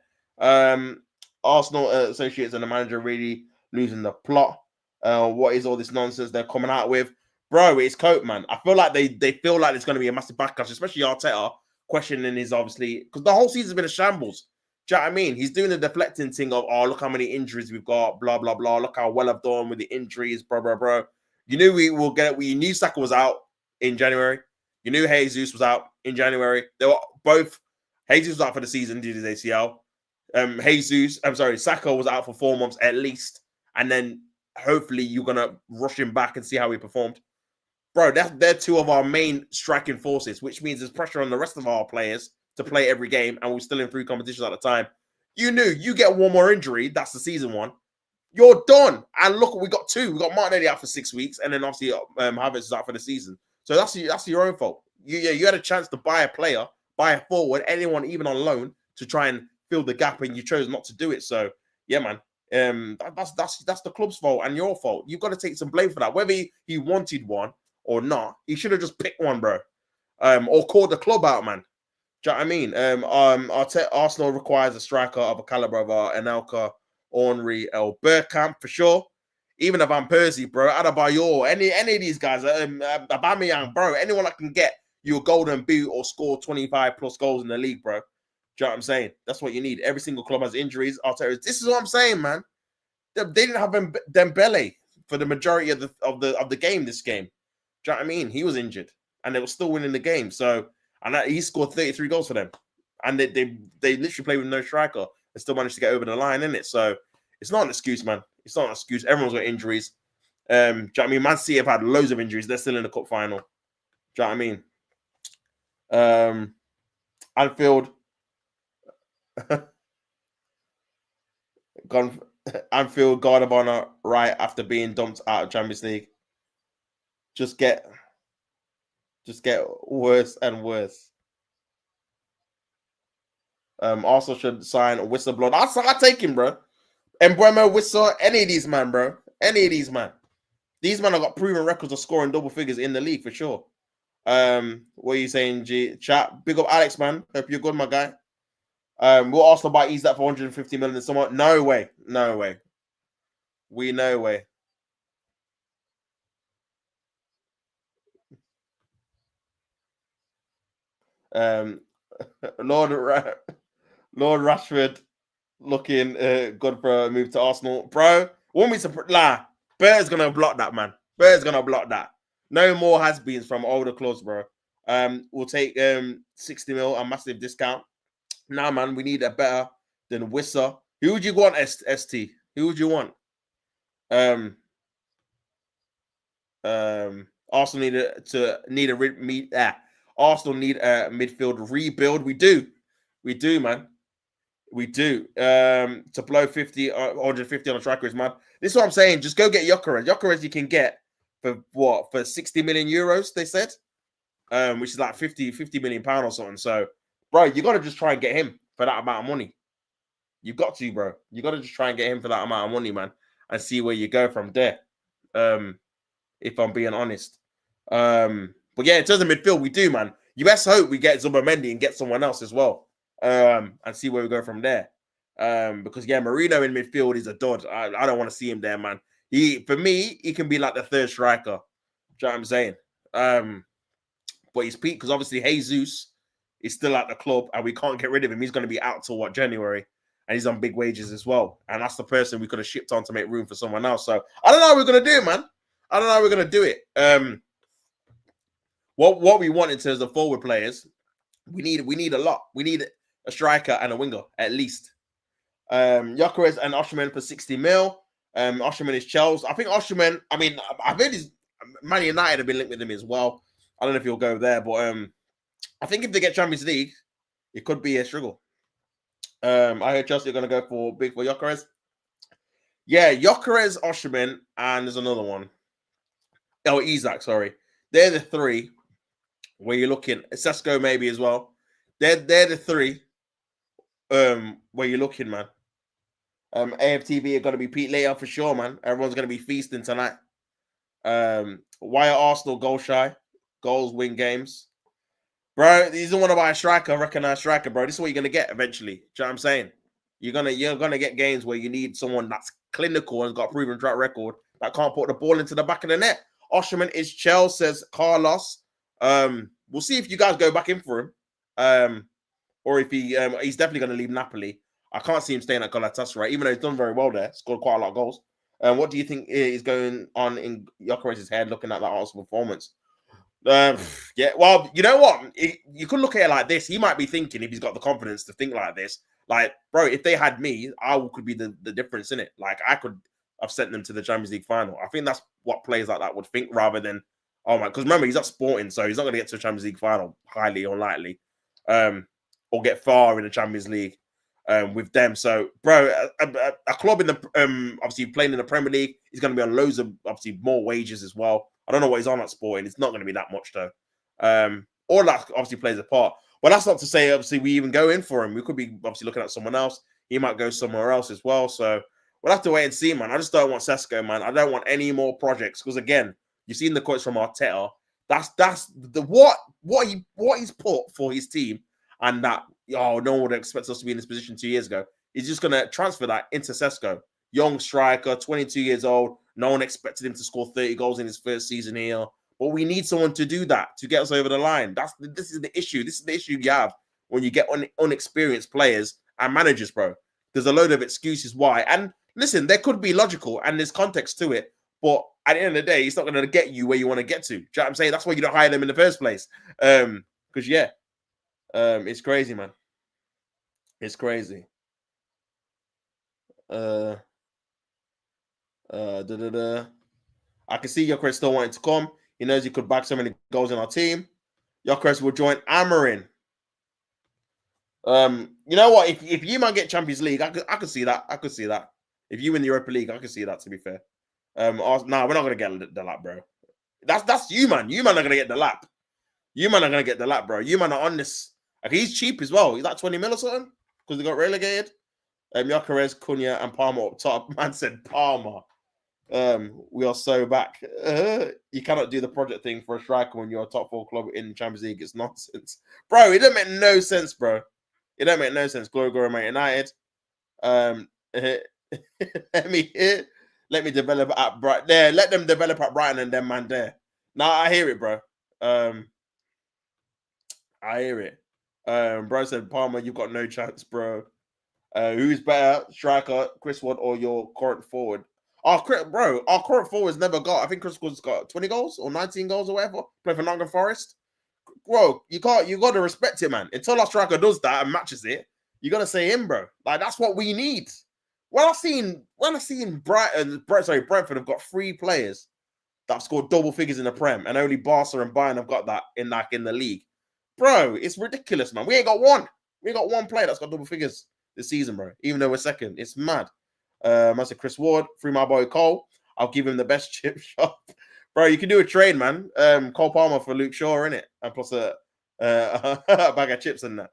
Arsenal associates and the manager really losing the plot. What is all this nonsense they're coming out with? Bro, it's cope, man. I feel like they feel like there's going to be a massive backlash, especially Arteta questioning his obviously, because the whole season's been a shambles. Do you know what I mean? He's doing the deflecting thing of, oh, look how many injuries we've got, blah, blah, blah. Look how well I've done with the injuries, bro. You knew you knew Saka was out in January. You knew Jesus was out in January. They were both, Jesus was out for the season due to his ACL. Saka was out for 4 months at least. And then hopefully you're going to rush him back and see how he performed. Bro, they're two of our main striking forces, which means there's pressure on the rest of our players to play every game, and we're still in 3 competitions at the time. You knew you get one more injury, that's the season one, you're done. And look, we got 2. We got Martinelli out for 6 weeks, and then obviously Havertz is out for the season. So that's your own fault. You had a chance to buy a player, buy a forward, anyone even on loan, to try and fill the gap, and you chose not to do it. So yeah, man. That's the club's fault and your fault. You've got to take some blame for that. Whether he wanted one or not, he should have just picked one, bro. Or called the club out, man. Do you know what I mean? Arsenal requires a striker of a caliber of Anelka, Henry, El Bergkamp for sure. Even if Van Persie, bro, Adebayor, any of these guys, Aubameyang, bro, anyone that can get you a golden boot or score 25 plus goals in the league, bro. Do you know what I'm saying? That's what you need. Every single club has injuries. This is what I'm saying, man. They didn't have Dembele for the majority of the game. This game, do you know what I mean? He was injured, and they were still winning the game. So, and he scored 33 goals for them, and they literally played with no striker and still managed to get over the line, innit? So, it's not an excuse, man. It's not an excuse. Everyone's got injuries. Do you know what I mean? Man City have had loads of injuries. They're still in the cup final. Do you know what I mean? Anfield. Anfield guard of honor right after being dumped out of Champions League. Just get worse and worse. Arsenal should sign a whistleblower. I'll take him, bro. Mbeumo, Whistle, any of these man, bro. Any of these man. These men have got proven records of scoring double figures in the league for sure. What are you saying, G? Chat. Big up Alex, man. Hope you're good, my guy. Will Arsenal buy ease that for 150 million somewhat? No way. No way. No way. Lord Rashford looking good for a move to Arsenal. Bro, want me to lie? Bear's gonna block that, man. Bear's gonna block that. No more has-beens from older clubs, bro. We'll take 60 mil, a massive discount. Nah, man, we need a better than Wissa. Who would you want, ST? Who would you want? Arsenal Arsenal need a midfield rebuild. We do, man. We do. To blow 150 on a striker is mad. This is what I'm saying. Just go get Gyökeres. Gyökeres you can get for what? For 60 million euros, they said. Which is like 50 million pounds or something. So, bro, you got to just try and get him for that amount of money. You've got to, bro. You got to just try and get him for that amount of money, man, and see where you go from there. If I'm being honest. But yeah, in terms of midfield, we do, man. You best hope we get Zubomendi and get someone else as well. And see where we go from there. Because yeah, Marino in midfield is a dud. I don't want to see him there, man. For me, he can be like the third striker. Do you know what I'm saying? But he's peaked because obviously Jesus is still at the club and we can't get rid of him. He's going to be out till January, and he's on big wages as well. And that's the person we could have shipped on to make room for someone else. So I don't know how we're going to do it, man. I don't know how we're going to do it. What we want in terms of forward players, we need a lot. We need a striker and a winger at least. Gyökeres and Osimhen for 60 mil. Osimhen is Chelsea. I think Osimhen, I mean, I've heard Man United have been linked with him as well. I don't know if he'll go there, but I think if they get Champions League, it could be a struggle. I heard Chelsea are going to go for Gyökeres. Yeah, Gyökeres, Osimhen, and there's another one. Oh, Isak, sorry. They're the three where you're looking. Sesko maybe as well. They're the three where you're looking, man. AFTV are going to be Pete later for sure, man. Everyone's going to be feasting tonight. Why are Arsenal goal shy? Goals win games. Bro, you don't want to buy a striker, recognized striker, bro. This is what you're going to get eventually. Do you know what I'm saying? You're gonna get games where you need someone that's clinical and got a proven track record that can't put the ball into the back of the net. Osimhen is Chelsea, says Carlos. We'll see if you guys go back in for him. Or if he's definitely going to leave Napoli. I can't see him staying at Galatasaray, even though he's done very well there, scored quite a lot of goals. What do you think is going on in Gyökeres' head looking at that Arsenal performance? Yeah, well, you know what? You could look at it like this. He might be thinking, if he's got the confidence to think like this, like, bro, if they had me, I could be the difference in it. Like, I could have sent them to the Champions League final. I think that's what players like that would think rather than, oh my, because remember, he's not Sporting, so he's not going to get to a Champions League final, highly unlikely, or get far in the Champions League with them. So, bro, a club in the, obviously playing in the Premier League, he's going to be on loads of, obviously, more wages as well. I don't know what he's on at Sporting. It's not going to be that much, though. All that obviously plays a part. Well, that's not to say obviously we even go in for him. We could be obviously looking at someone else. He might go somewhere else as well. So we'll have to wait and see, man. I just don't want Sesko, man. I don't want any more projects because again, you've seen the quotes from Arteta. That's the what he's put for his team, and that no one would expect us to be in this position 2 years ago. He's just gonna transfer that into Sesko, young striker, 22 years old. No one expected him to score 30 goals in his first season here. But we need someone to do that to get us over the line. This is the issue. This is the issue you have when you get unexperienced players and managers, bro. There's a load of excuses why. And listen, there could be logical and there's context to it. But at the end of the day, it's not going to get you where you want to get to. Do you know what I'm saying? That's why you don't hire them in the first place. Because it's crazy, man. It's crazy. I can see Gyökeres still wanting to come. He knows he could back so many goals in our team. Gyökeres will join Amarin. You know what? If you man get Champions League, I could see that. I could see that. If you win the Europa League, I could see that. To be fair, we're not gonna get the lap, bro. That's you, man. You man are gonna get the lap. You man are gonna get the lap, bro. You man are on this. Like, he's cheap as well. He's like 20 mil or something because they got relegated. Gyökeres, Cunha, and Palmer up top. Man said Palmer. We are so back. You cannot do the project thing for a striker when you're a top 4 club in the Champions League. It's nonsense, bro. It don't make no sense, bro. It don't make no sense. Glory, Man United. Let me develop at Brighton. There, let them develop at Brighton and then man there. Now I hear it, bro. I hear it. Bro said Palmer, you've got no chance, bro. Who's better, striker, Chris Wood, or your current forward? Our current forward's never got. I think Chris Wood's got 20 goals or 19 goals or whatever. Play for Nottingham Forest. Bro, you got to respect it, man. Until our striker does that and matches it, you got to say him, bro. Like, that's what we need. When I seen Brentford have got 3 players that have scored double figures in the Prem, and only Barca and Bayern have got that in the league. Bro, it's ridiculous, man. We ain't got one. We ain't got one player that's got double figures this season, bro. Even though we're second, it's mad. I said Chris Ward, free my boy Cole. I'll give him the best chip shop. Bro, you can do a trade, man. Cole Palmer for Luke Shaw, innit? And plus a bag of chips and that.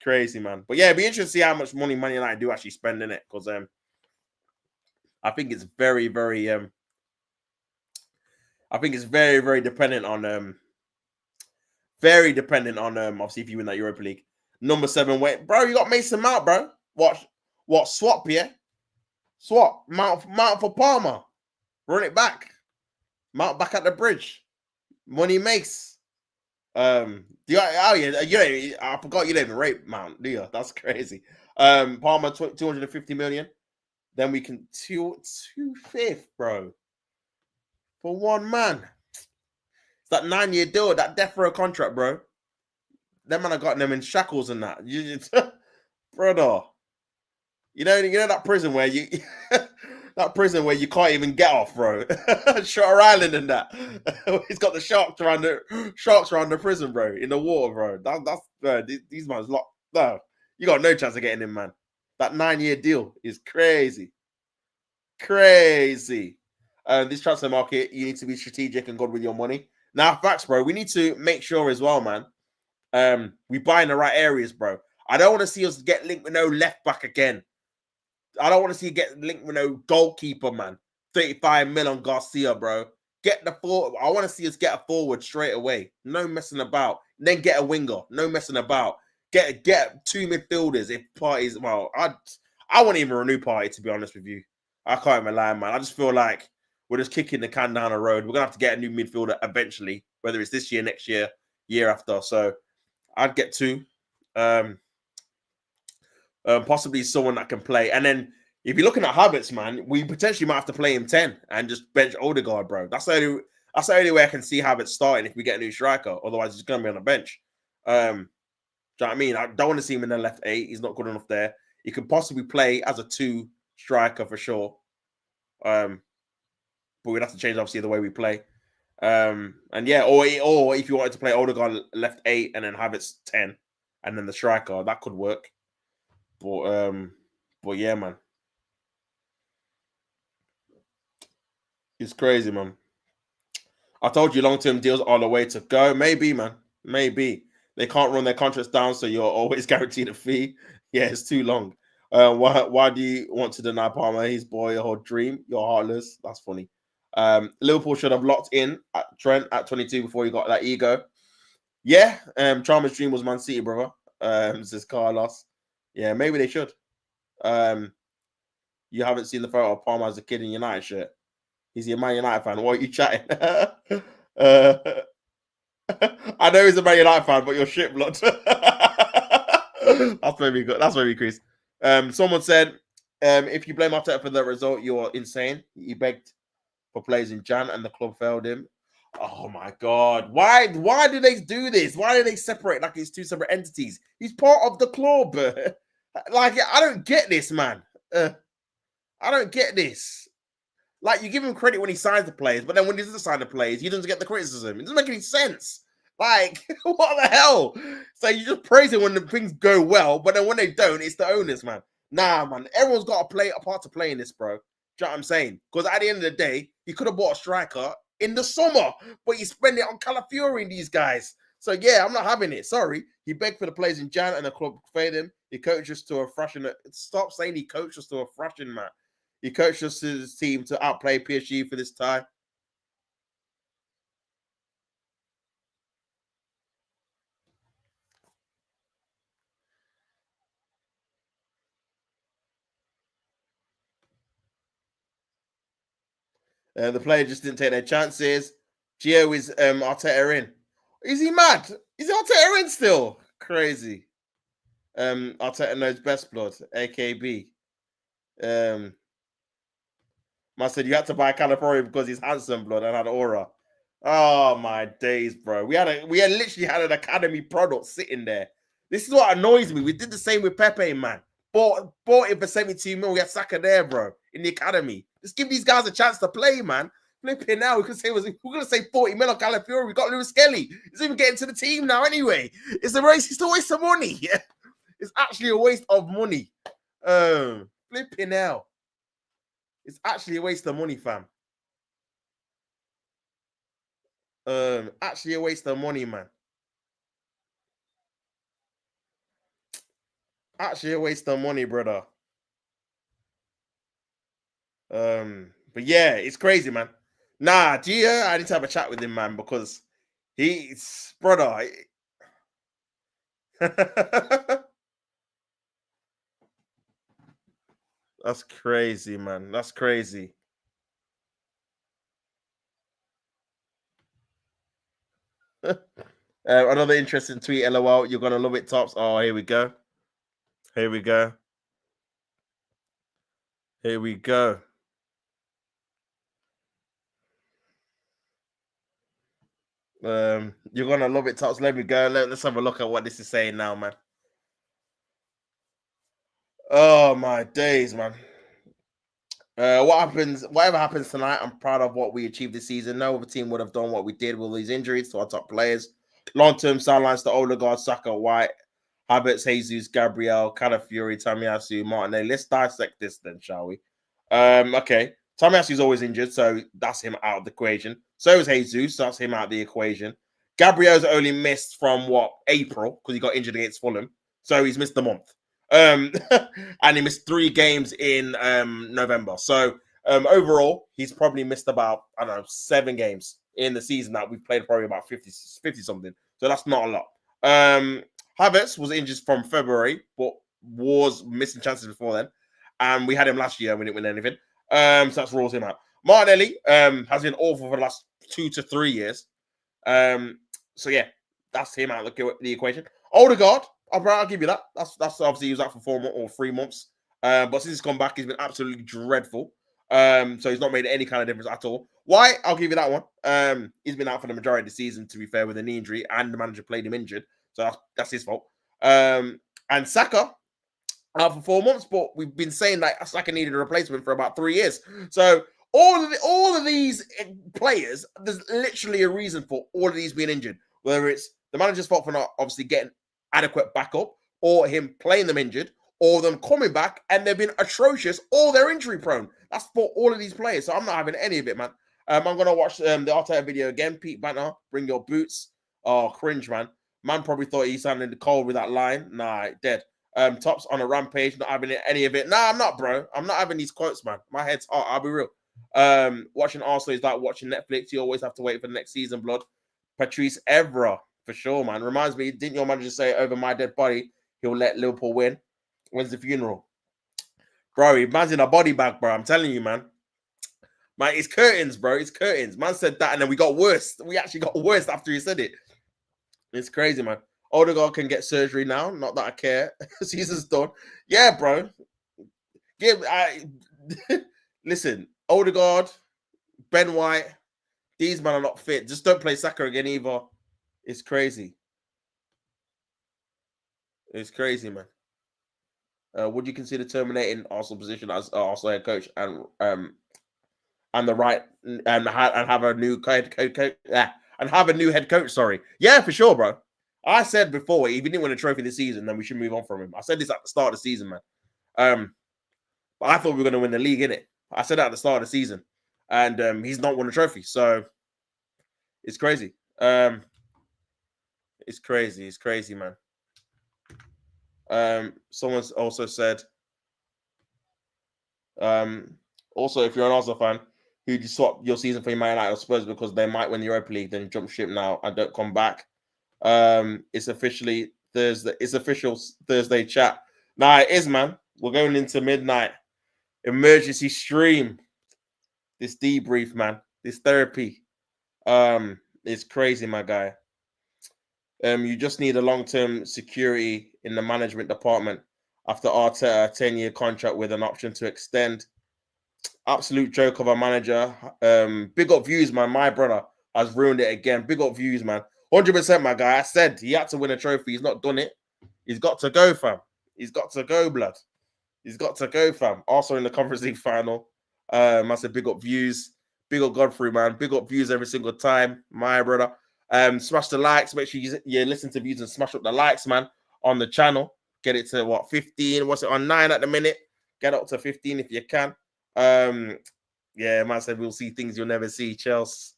Crazy, man. But yeah, it'd be interesting to see how much money Man United do actually spend in it. Because I think it's very, very very dependent on obviously if you win that Europa League. Number 7, wait, bro, you got Mason Mount, bro. What swap, yeah? Swap. Mount for Palmer. Run it back. Mount back at the bridge. Money makes. I forgot you don't even rate Mount, do you? That's crazy. Palmer 250 million. Then we can 2/5, bro. For one man. It's that 9-year deal, that death row contract, bro. Them man have got them in shackles and that. Brother. You know that prison where you can't even get off, bro. Shutter Island and that. He's got the sharks around the prison, bro, in the water, bro. That's bro, these man's locked. No, you got no chance of getting him, man. That 9-year deal is crazy. Crazy. This transfer market, you need to be strategic and good with your money. Now, facts, bro. We need to make sure as well, man. We buy in the right areas, bro. I don't want to see us get linked with no left back again. I don't want to see you get linked with no goalkeeper, man. 35 mil on Garcia, bro. Get the forward. I want to see us get a forward straight away. No messing about. Then get a winger. No messing about. Get 2 midfielders if Partey's. Well, I won't even renew Partey, to be honest with you. I can't even lie, man. I just feel like we're just kicking the can down the road. We're going to have to get a new midfielder eventually, whether it's this year, next year, year after. So I'd get 2. Possibly someone that can play. And then if you're looking at Havertz, man, we potentially might have to play him 10 and just bench Odegaard, bro. That's the only way I can see Havertz starting if we get a new striker. Otherwise, he's going to be on the bench. Do you know what I mean? I don't want to see him in the left 8. He's not good enough there. He could possibly play as a 2 striker for sure. But we'd have to change, obviously, the way we play. And yeah, or if you wanted to play Odegaard left 8 and then Havertz 10 and then the striker, that could work. But yeah, man. It's crazy, man. I told you long-term deals are the way to go. Maybe, man. Maybe. They can't run their contracts down, so you're always guaranteed a fee. Yeah, it's too long. Why do you want to deny Palmer his boyhood dream? You're heartless. That's funny. Liverpool should have locked in at Trent at 22 before he got that ego. Yeah, Chalmers' dream was Man City, brother. Says Carlos. Yeah, maybe they should. You haven't seen the photo of Palmer as a kid in United shirt. He's a Man United fan. What are you chatting? I know he's a Man United fan, but you're shit blood. That's very good. That's very Chris. Someone said, if you blame Arteta for the result, you're insane. He begged for players in Jan and the club failed him. Oh my god. Why do they do this? Why do they separate like it's two separate entities? He's part of the club. Like, I don't get this, man. I don't get this. Like, you give him credit when he signs the players, but then when he doesn't sign the players, he doesn't get the criticism. It doesn't make any sense. Like, what the hell? So you just praise him when the things go well, but then when they don't, it's the owners, man. Nah, man. Everyone's got a part to play in this, bro. Do you know what I'm saying? Because at the end of the day, he could have bought a striker in the summer, but he spent it on Calafiori and these guys. So yeah, I'm not having it. Sorry. He begged for the players in Jan and the club failed him. He coached us to a thrashing. Stop saying he coached us to a thrashing, man. He coached us to his team to outplay PSG for this tie. The player just didn't take their chances. Gio is Arteta in. Is he mad? Is Arteta in still? Crazy. Arteta knows best blood, AKB. Man said you had to buy California because he's handsome blood and had aura. Oh my days, bro. We literally had an academy product sitting there. This is what annoys me. We did the same with Pepe, man. Bought it for 72 mil. We had Saka there, bro, in the academy. Just give these guys a chance to play, man. Flipping now. We're gonna say 40 mil on Calafiori. We got Lewis Kelly. He's even getting to the team now anyway. It's a race. It's a waste of money. It's actually a waste of money. Flipping now. It's actually a waste of money, fam. Actually a waste of money, man. Actually a waste of money, brother. But yeah, it's crazy, man. Nah, Gia, I need to have a chat with him, man, because he's brother. That's crazy, man. That's crazy. Another interesting tweet, LOL. You're gonna love it, Tops. Oh, here we go. Here we go. Here we go. You're gonna love it, Tops. Let me go. Let's have a look at what this is saying now, man. Oh my days, man. Whatever happens tonight, I'm proud of what we achieved this season. No other team would have done what we did with all these injuries to our top players. Long-term sidelines to Odegaard, Saka, White, Havertz, Jesus, Gabriel, Calafiori, Tomiyasu, Martinelli. Let's dissect this then, shall we? Okay. Tomiyasu's always injured, so that's him out of the equation. So is Jesus, so that's him out of the equation. Gabriel's only missed from April, because he got injured against Fulham. So he's missed a month. And he missed 3 games in November. So overall, he's probably missed about, 7 games in the season that we've played, probably about 50 something. So that's not a lot. Havertz was injured from February, but was missing chances before then. And we had him last year and we didn't win anything. So that's rules him out. Martinelli has been awful for the last 2 to 3 years. So yeah, that's him out of the equation. Odegaard, I'll give you that. That's obviously he was out for 4 or 3 months. But since he's come back, he's been absolutely dreadful. So he's not made any kind of difference at all. Why? I'll give you that one. He's been out for the majority of the season, to be fair, with a knee injury, and the manager played him injured. So that's his fault. And Saka, out for 4 months, but we've been saying that Saka needed a replacement for about 3 years. So all of these players, there's literally a reason for all of these being injured. Whether it's the manager's fault for not obviously getting adequate backup, or him playing them injured, or them coming back and they've been atrocious, or they're injury prone. That's for all of these players. So I'm not having any of it, man. I'm gonna watch the Arteta video again. Pete Banter, bring your boots. Oh, cringe, man. Man probably thought he sounded cold with that line. Nah, dead. Tops on a rampage, not having any of it. Nah, I'm not, bro. I'm not having these quotes, man. My head's hot. I'll be real. Watching Arsenal is like watching Netflix. You always have to wait for the next season, blood. Patrice Evra, for sure, man. Reminds me, didn't your manager say over my dead body, he'll let Liverpool win? When's the funeral? Bro, he man's in a body bag, bro. I'm telling you, man. Man, it's curtains, bro. It's curtains. Man said that, and then we got worse. We actually got worse after he said it. It's crazy, man. Odegaard can get surgery now. Not that I care. Season's done. Yeah, bro. Listen, Odegaard, Ben White, these men are not fit. Just don't play Saka again either. It's crazy. It's crazy, man. Would you consider terminating Arsenal position as Arsenal head coach and the right and have a new head coach? And have a new head coach. Sorry, yeah, for sure, bro. I said before, if he didn't win a trophy this season, then we should move on from him. I said this at the start of the season, man. But I thought we were going to win the league, innit? I said that at the start of the season, and he's not won a trophy, so it's crazy. It's crazy. It's crazy, man. Someone's also said, also, if you're an Arsenal fan, who'd you swap your season for Man United or Spurs because they might win the Europa League, then jump ship now and don't come back. It's officially Thursday. It's official Thursday chat. Nah, it is, man. We're going into midnight. Emergency stream. This debrief, man. This therapy. It's crazy, my guy. You just need a long-term security in the management department after Arteta 10-year contract with an option to extend. Absolute joke of a manager. Big up views, man. My brother has ruined it again. Big up views, man. 100%, my guy. I said he had to win a trophy. He's not done it. He's got to go, fam. He's got to go, blood. He's got to go, fam. Also in the Conference League final. I said big up views. Big up Godfrey, man. Big up views every single time, my brother. Smash the likes. Make sure you listen to views and smash up the likes, man, on the channel. Get it to, 15? What's it, on 9 at the minute? Get up to 15 if you can. Yeah, man said we'll see things you'll never see, Chelsea.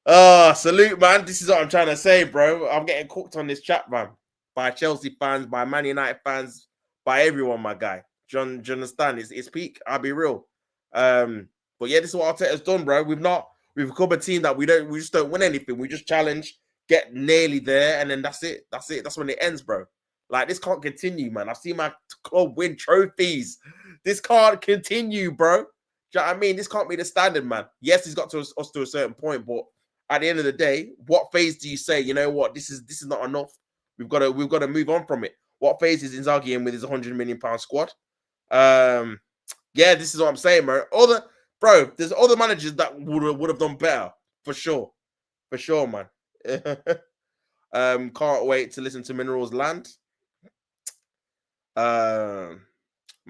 Salute, man. This is what I'm trying to say, bro. I'm getting cooked on this chat, man. By Chelsea fans, by Man United fans, by everyone, my guy. Do you understand? It's peak. I'll be real. But yeah, this is what Arteta's done, bro. We've become a team that we just don't win anything. We just challenge, get nearly there, and then that's it. That's it. That's when it ends, bro. Like, this can't continue, man. I've seen my club win trophies. This can't continue, bro. Do you know what I mean? This can't be the standard, man. Yes, he's got to us to a certain point, but at the end of the day, what phase do you say, you know what, this is not enough? We've got to move on from it. What phase is Inzaghi in with his £100 million squad? Yeah, this is what I'm saying, bro. There's other managers that would have done better, for sure, man. Can't wait to listen to Minerals Land. Man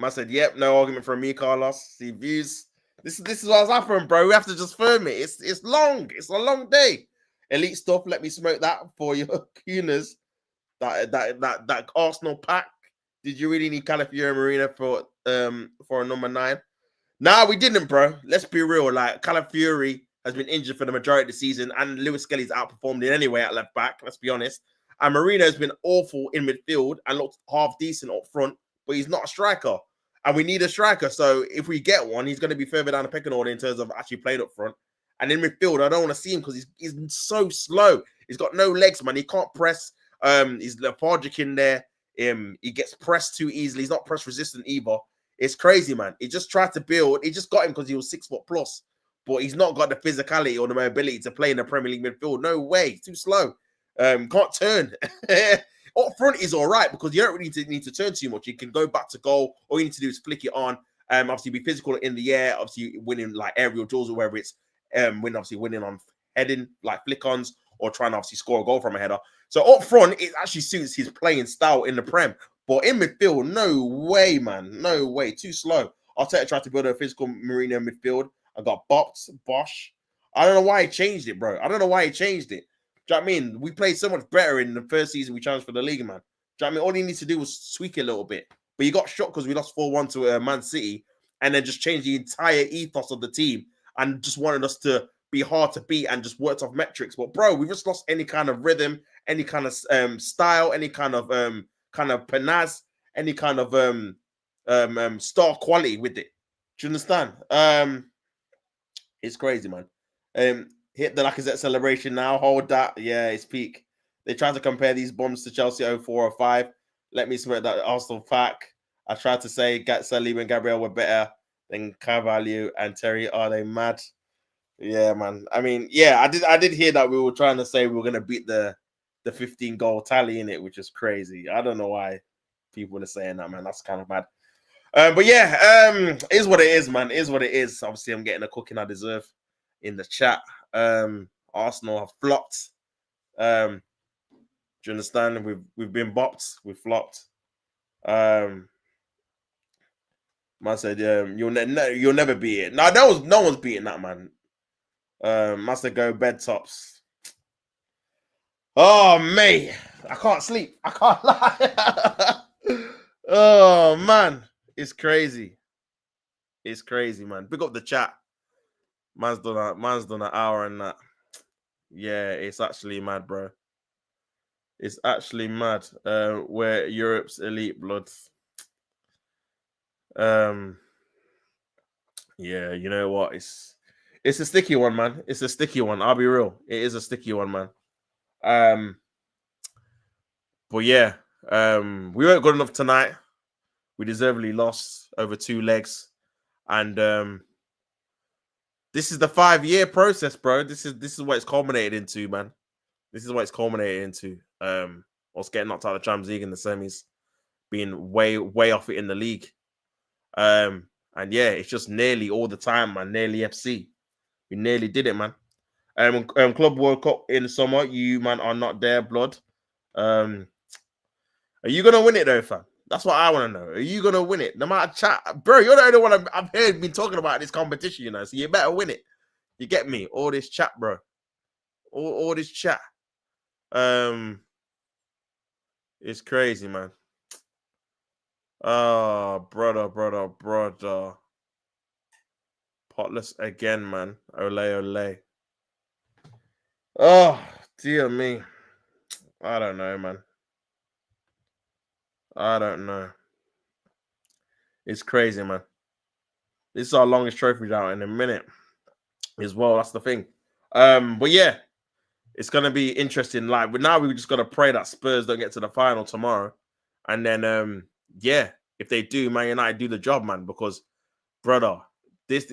said, yep, no argument from me, Carlos. See views. This is what's happening, bro. We have to just firm it. It's long. It's a long day. Elite stuff. Let me smoke that for your Kunas. That Arsenal pack. Did you really need Calafiori Marina for a number 9? Nah, we didn't, bro. Let's be real. Like, Calafiori has been injured for the majority of the season, and Lewis Skelly's outperformed in anyway at left back. Let's be honest. And Marino has been awful in midfield and looked half decent up front, but he's not a striker. And we need a striker. So if we get one, he's going to be further down the pecking order in terms of actually playing up front. And in midfield, I don't want to see him because he's so slow. He's got no legs, man. He can't press. He's lethargic in there. He gets pressed too easily. He's not press resistant either. It's crazy, man. He just tried to build. He just got him because he was 6 foot plus. But he's not got the physicality or the mobility to play in the Premier League midfield. No way. He's too slow. Can't turn. Up front is all right because you don't really need to turn too much. You can go back to goal. All you need to do is flick it on. Obviously be physical in the air. Obviously winning like aerial duels or whether it's winning on heading like flick-ons or trying to obviously score a goal from a header. So up front, it actually suits his playing style in the Prem. But in midfield, no way, man. No way. Too slow. Arteta tried to build a physical Mourinho midfield. I got bopped, Bosch. I don't know why he changed it, bro. I don't know why he changed it. Do you know what I mean? We played so much better in the first season we challenged for the league, man. Do you know what I mean? All he needs to do was tweak it a little bit. But he got shot because we lost 4-1 to Man City and then just changed the entire ethos of the team and just wanted us to be hard to beat and just worked off metrics. But bro, we've just lost any kind of rhythm, any kind of style, any kind of panaz, any kind of star quality with it. Do you understand? It's crazy, man. Hit the Lacazette celebration now. Hold that. Yeah, it's peak. They try to compare these bombs to Chelsea 04-05. Let me swear that Arsenal pack. I tried to say Saliba and Gabriel were better than Carvalho and Terry. Are they mad? Yeah, man. I mean, yeah, I did hear that we were trying to say we were gonna beat the 15 goal tally in it, which is crazy. I don't know why people are saying that, man. That's kind of bad. But yeah, is what it is, man. Is what it is. Obviously, I'm getting the cooking I deserve in the chat. Arsenal have flopped. Do you understand? We've been bopped. We've flopped. Man said, you'll never beat it. No, no one's beating that, man. Man said, go bed tops. Oh, mate, I can't sleep. I can't lie. Oh man, it's crazy. It's crazy, man. Pick up the chat. Man's done an hour and that. Yeah, it's actually mad, bro. It's actually mad. Where Europe's elite blood. Yeah, you know what? It's a sticky one, man. It's a sticky one. I'll be real. It is a sticky one, man. But yeah, we weren't good enough tonight. We deservedly lost over 2 legs, and this is the 5-year process, bro. This is what it's culminated into, man. This is what it's culminated into. Us getting knocked out of the Champions League in the semis, being way off it in the league. And yeah, it's just nearly all the time, man. Nearly FC. We nearly did it, man. Club World Cup in the summer. You, man, are not there, blood. Are you gonna win it though, fam? That's what I want to know. Are you gonna win it? No matter chat, bro. You're the only one I've heard been talking about this competition, you know. So you better win it. You get me? All this chat, bro. All this chat. It's crazy, man. Oh, brother. Potless again, man. Ole. Oh, dear me. I don't know, man. I don't know. It's crazy, man. This is our longest trophy out in a minute as well. That's the thing. But yeah, it's gonna be interesting. Like, but now we just gotta pray that Spurs don't get to the final tomorrow, and then yeah, if they do, Man United do the job, man. Because brother, this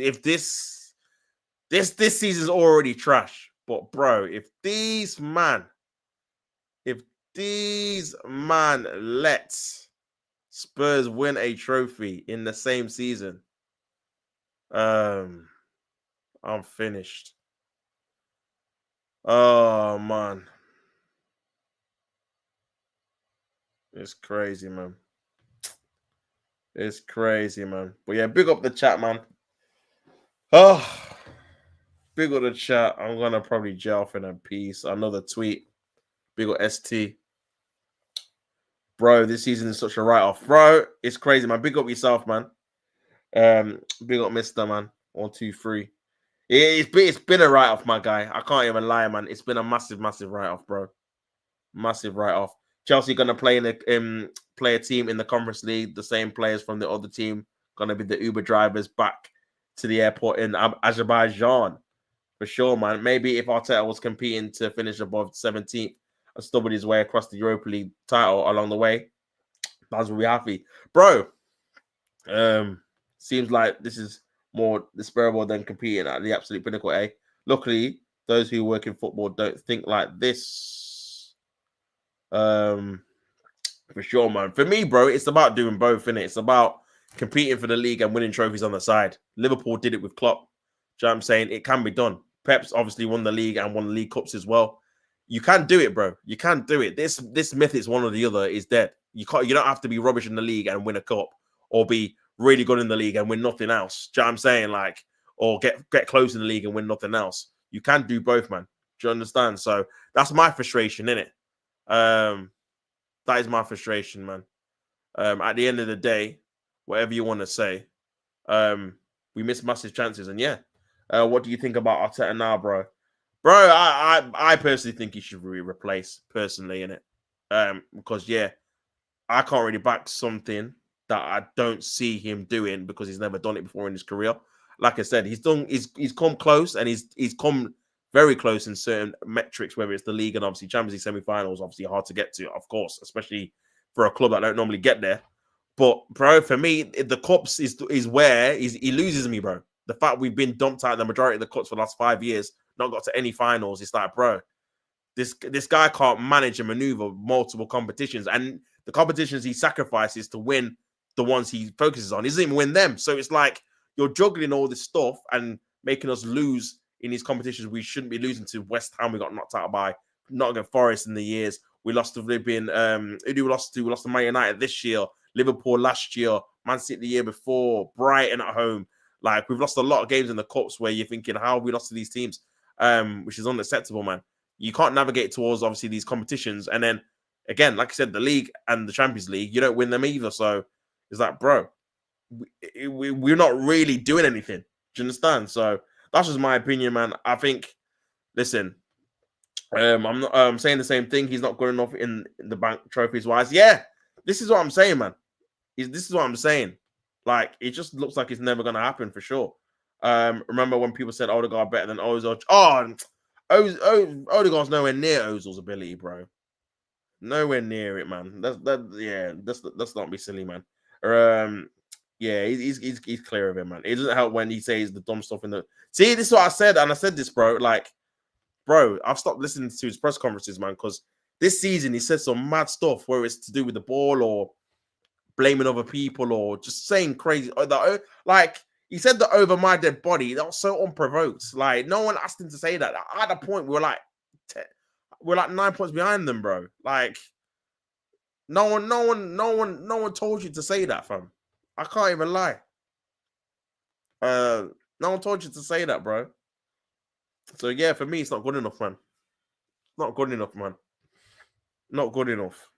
season's already trash. But bro, if these man let Spurs win a trophy in the same season, I'm finished. Oh man. It's crazy, man. It's crazy, man. But yeah, big up the chat, man. Oh, big up the chat. I'm gonna probably jail off in a piece. Another tweet. Big up ST. Bro, this season is such a write-off. Bro, it's crazy, man. Big up yourself, man. Big up Mr. Man. 1, 2, 3. It's been a write-off, my guy. I can't even lie, man. It's been a massive write-off, bro. Massive write-off. Chelsea gonna play play a team in the Conference League. The same players from the other team gonna be the Uber drivers back to the airport in Azerbaijan for sure, man. Maybe if Arteta was competing to finish above 17th and stumbled his way across the Europa League title along the way, Baz will be happy, bro. Seems like this is more desirable than competing at the absolute pinnacle. Luckily, those who work in football don't think like this. For sure, man. For me, bro, it's about doing both, innit? It's about competing for the league and winning trophies on the side. Liverpool did it with Klopp. Do you know what I'm saying? It can be done. Pep's obviously won the league and won the League Cups as well. You can do it, bro. You can do it. This myth is one or the other is dead. You don't have to be rubbish in the league and win a cup, or be really good in the league and win nothing else. Do you know what I'm saying? Like, or get close in the league and win nothing else. You can do both, man. Do you understand? So that's my frustration, innit? That is my frustration, man. At the end of the day, whatever you want to say, we missed massive chances. And yeah, What do you think about Arteta now, bro? Bro, I personally think he should be replaced personally in it. Because yeah, I can't really back something that I don't see him doing because he's never done it before in his career. Like I said, he's come close and he's come very close in certain metrics, whether it's the league and obviously Champions League semi-finals, obviously hard to get to, of course, especially for a club that don't normally get there. But bro, for me, the cups is where he loses me, bro. The fact we've been dumped out the majority of the cups for the last 5 years, not got to any finals, it's like, bro, this guy can't manage and maneuver multiple competitions, and the competitions he sacrifices to win the ones he focuses on, he doesn't even win them. So it's like you're juggling all this stuff and making us lose in these competitions we shouldn't be losing to. West Ham, we got knocked out by Nottingham Forest in the years. We lost to Libyan. Who do we lost to? We lost to Man United this year, Liverpool last year, Man City the year before, Brighton at home. Like, we've lost a lot of games in the cups where you're thinking, how have we lost to these teams? Which is unacceptable, man. You can't navigate towards obviously these competitions, and then again, like I said, the league and the Champions League, you don't win them either. So it's like, bro, we're not really doing anything. Do you understand? So that's just my opinion, man. I think, listen, I'm not saying the same thing. He's not good enough in the bank trophies wise. Yeah, this is what I'm saying, man. This is what I'm saying. Like, it just looks like it's never going to happen for sure. Remember when people said Odegaard better than Ozil? Odegaard's nowhere near Ozil's ability, bro. Nowhere near it, man. Let's not be silly, man. Yeah, he's clear of him, man. It doesn't help when he says the dumb stuff in the. See, this is what I said, and I said this, bro. Like, bro, I've stopped listening to his press conferences, man, because this season he said some mad stuff where it's to do with the ball or blaming other people or just saying crazy. Like, he said that over my dead body. That was so unprovoked. Like, no one asked him to say that. At a point, we're like 9 points behind them, bro. Like, no one told you to say that, fam. I can't even lie. No one told you to say that, bro. So yeah, for me, it's not good enough, man. Not good enough, man. Not good enough.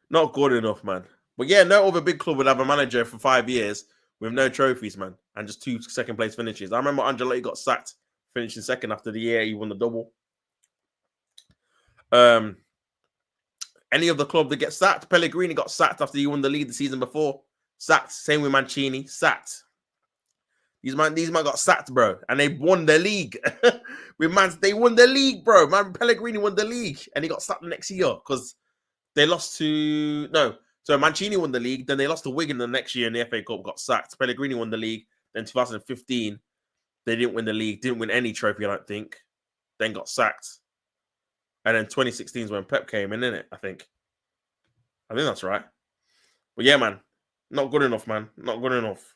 Not good enough, man. But yeah, no other big club would have a manager for 5 years with no trophies, man, and just 2 second place finishes. I remember Ancelotti got sacked, finishing second after the year he won the double. Any of the club that gets sacked, Pellegrini got sacked after he won the league the season before. Sacked. Same with Mancini. Sacked. These man got sacked, bro, and they won the league. They won the league, bro. Man, Pellegrini won the league, and he got sacked the next year because they lost to So Mancini won the league, then they lost to Wigan the next year in the FA Cup, got sacked. Pellegrini won the league. Then 2015, they didn't win the league, didn't win any trophy, I don't think. Then got sacked. And then 2016 is when Pep came in, innit? I think that's right. But yeah, man, not good enough, man. Not good enough.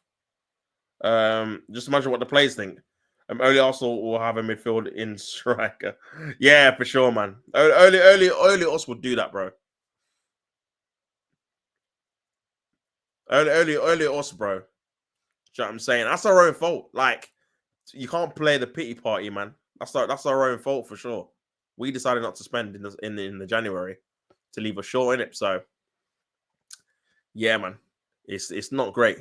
Just imagine what the players think. Early Arsenal will have a midfield in striker. Yeah, for sure, man. Early us would do that, bro. Early us, bro. You know what I'm saying? That's our own fault. Like, you can't play the pity party, man. That's our own fault for sure. We decided not to spend in the January to leave us short in it. So yeah, man, it's not great.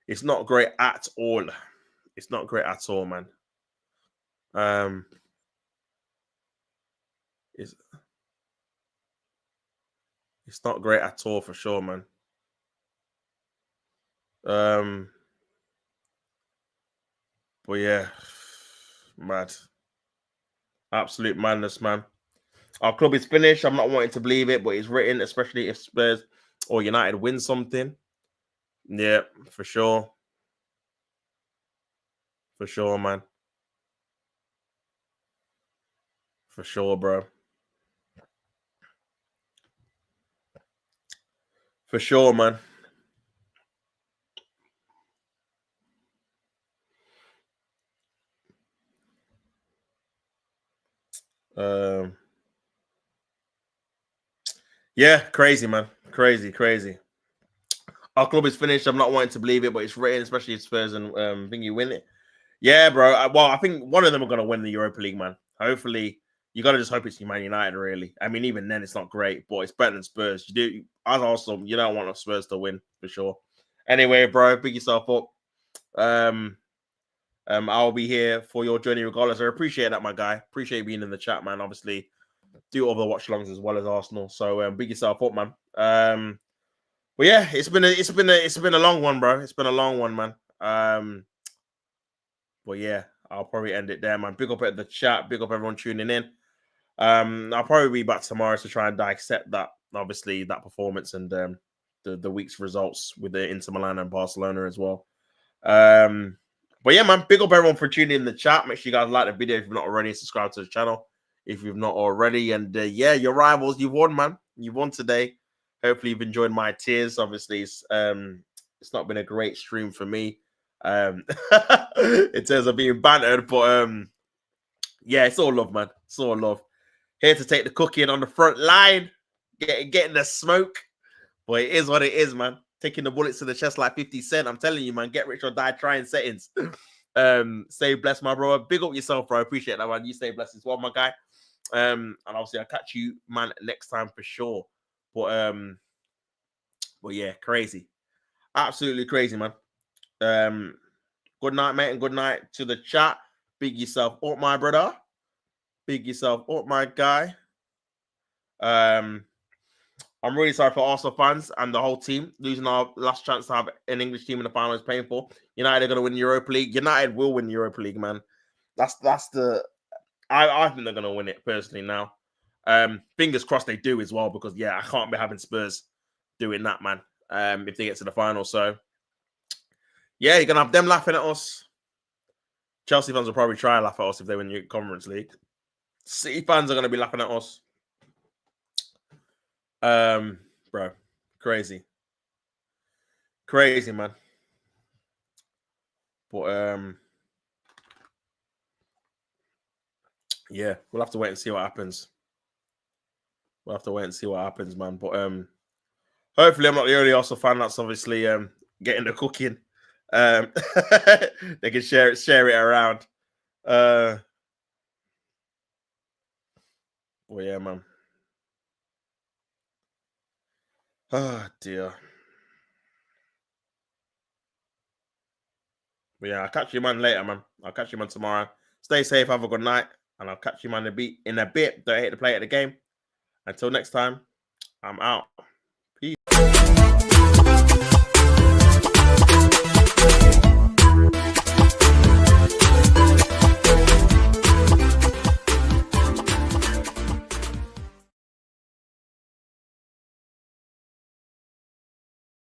It's not great at all. It's not great at all, man. It's not great at all for sure, man. But yeah, mad. Absolute madness, man. Our club is finished. I'm not wanting to believe it, but it's written, especially if Spurs or United win something. Yeah, for sure. For sure, man. For sure, bro. For sure, man. Yeah, crazy, man. Crazy. Our club is finished. I'm not wanting to believe it, but it's written, especially if Spurs and think you win it. Yeah, bro. Well, I think one of them are going to win the Europa League, man. Hopefully, you got to just hope it's Man United, really. I mean, even then, it's not great, but it's better than Spurs. You do, as Arsenal, you don't want Spurs to win for sure. Anyway, bro, pick yourself up. I'll be here for your journey regardless. I appreciate that, my guy. Appreciate being in the chat, man. Obviously, do other watch alongs as well as Arsenal. So big yourself up, man. But yeah, it's been a long one, bro. It's been a long one, man. But yeah, I'll probably end it there, man. Big up at the chat. Big up everyone tuning in. I'll probably be back tomorrow to try and dissect that, obviously, that performance and the week's results with the Inter Milan and Barcelona as well. But yeah, man, big up everyone for tuning in the chat. Make sure you guys like the video if you've not already. Subscribe to the channel if you've not already. And yeah, your rivals, you've won, man. You won today. Hopefully you've enjoyed my tears. Obviously, it's not been a great stream for me in terms of being bantered, but yeah, it's all love, man. It's all love. Here to take the cooking on the front line, getting the smoke. But it is what it is, man. Taking the bullets to the chest like 50 Cent. I'm telling you, man, get rich or die trying settings. Stay blessed, my bro. Big up yourself, bro. I appreciate that, man. You stay blessed as well, my guy. And obviously I'll catch you, man, next time for sure. But yeah, crazy. Absolutely crazy, man. Good night, mate, and good night to the chat. Big yourself up, my brother. Big yourself up, my guy. I'm really sorry for Arsenal fans and the whole team. Losing our last chance to have an English team in the final is painful. United are going to win the Europa League. United will win the Europa League, man. That's the. I think they're going to win it personally now. Fingers crossed they do as well, because yeah, I can't be having Spurs doing that, man. If they get to the final, so yeah, you're gonna have them laughing at us. Chelsea fans will probably try and laugh at us if they win the Conference League. City fans are going to be laughing at us. Bro, crazy, man. But yeah, we'll have to wait and see what happens. We'll have to wait and see what happens, man. But hopefully I'm not the only Arsenal fan that's obviously getting the cooking. They can share it around. Well, yeah, man. Oh dear. But yeah, I'll catch you, man, later, man. I'll catch you, man, tomorrow. Stay safe, have a good night, and I'll catch you, man, in a bit. Don't hate to play at the game. Until next time, I'm out.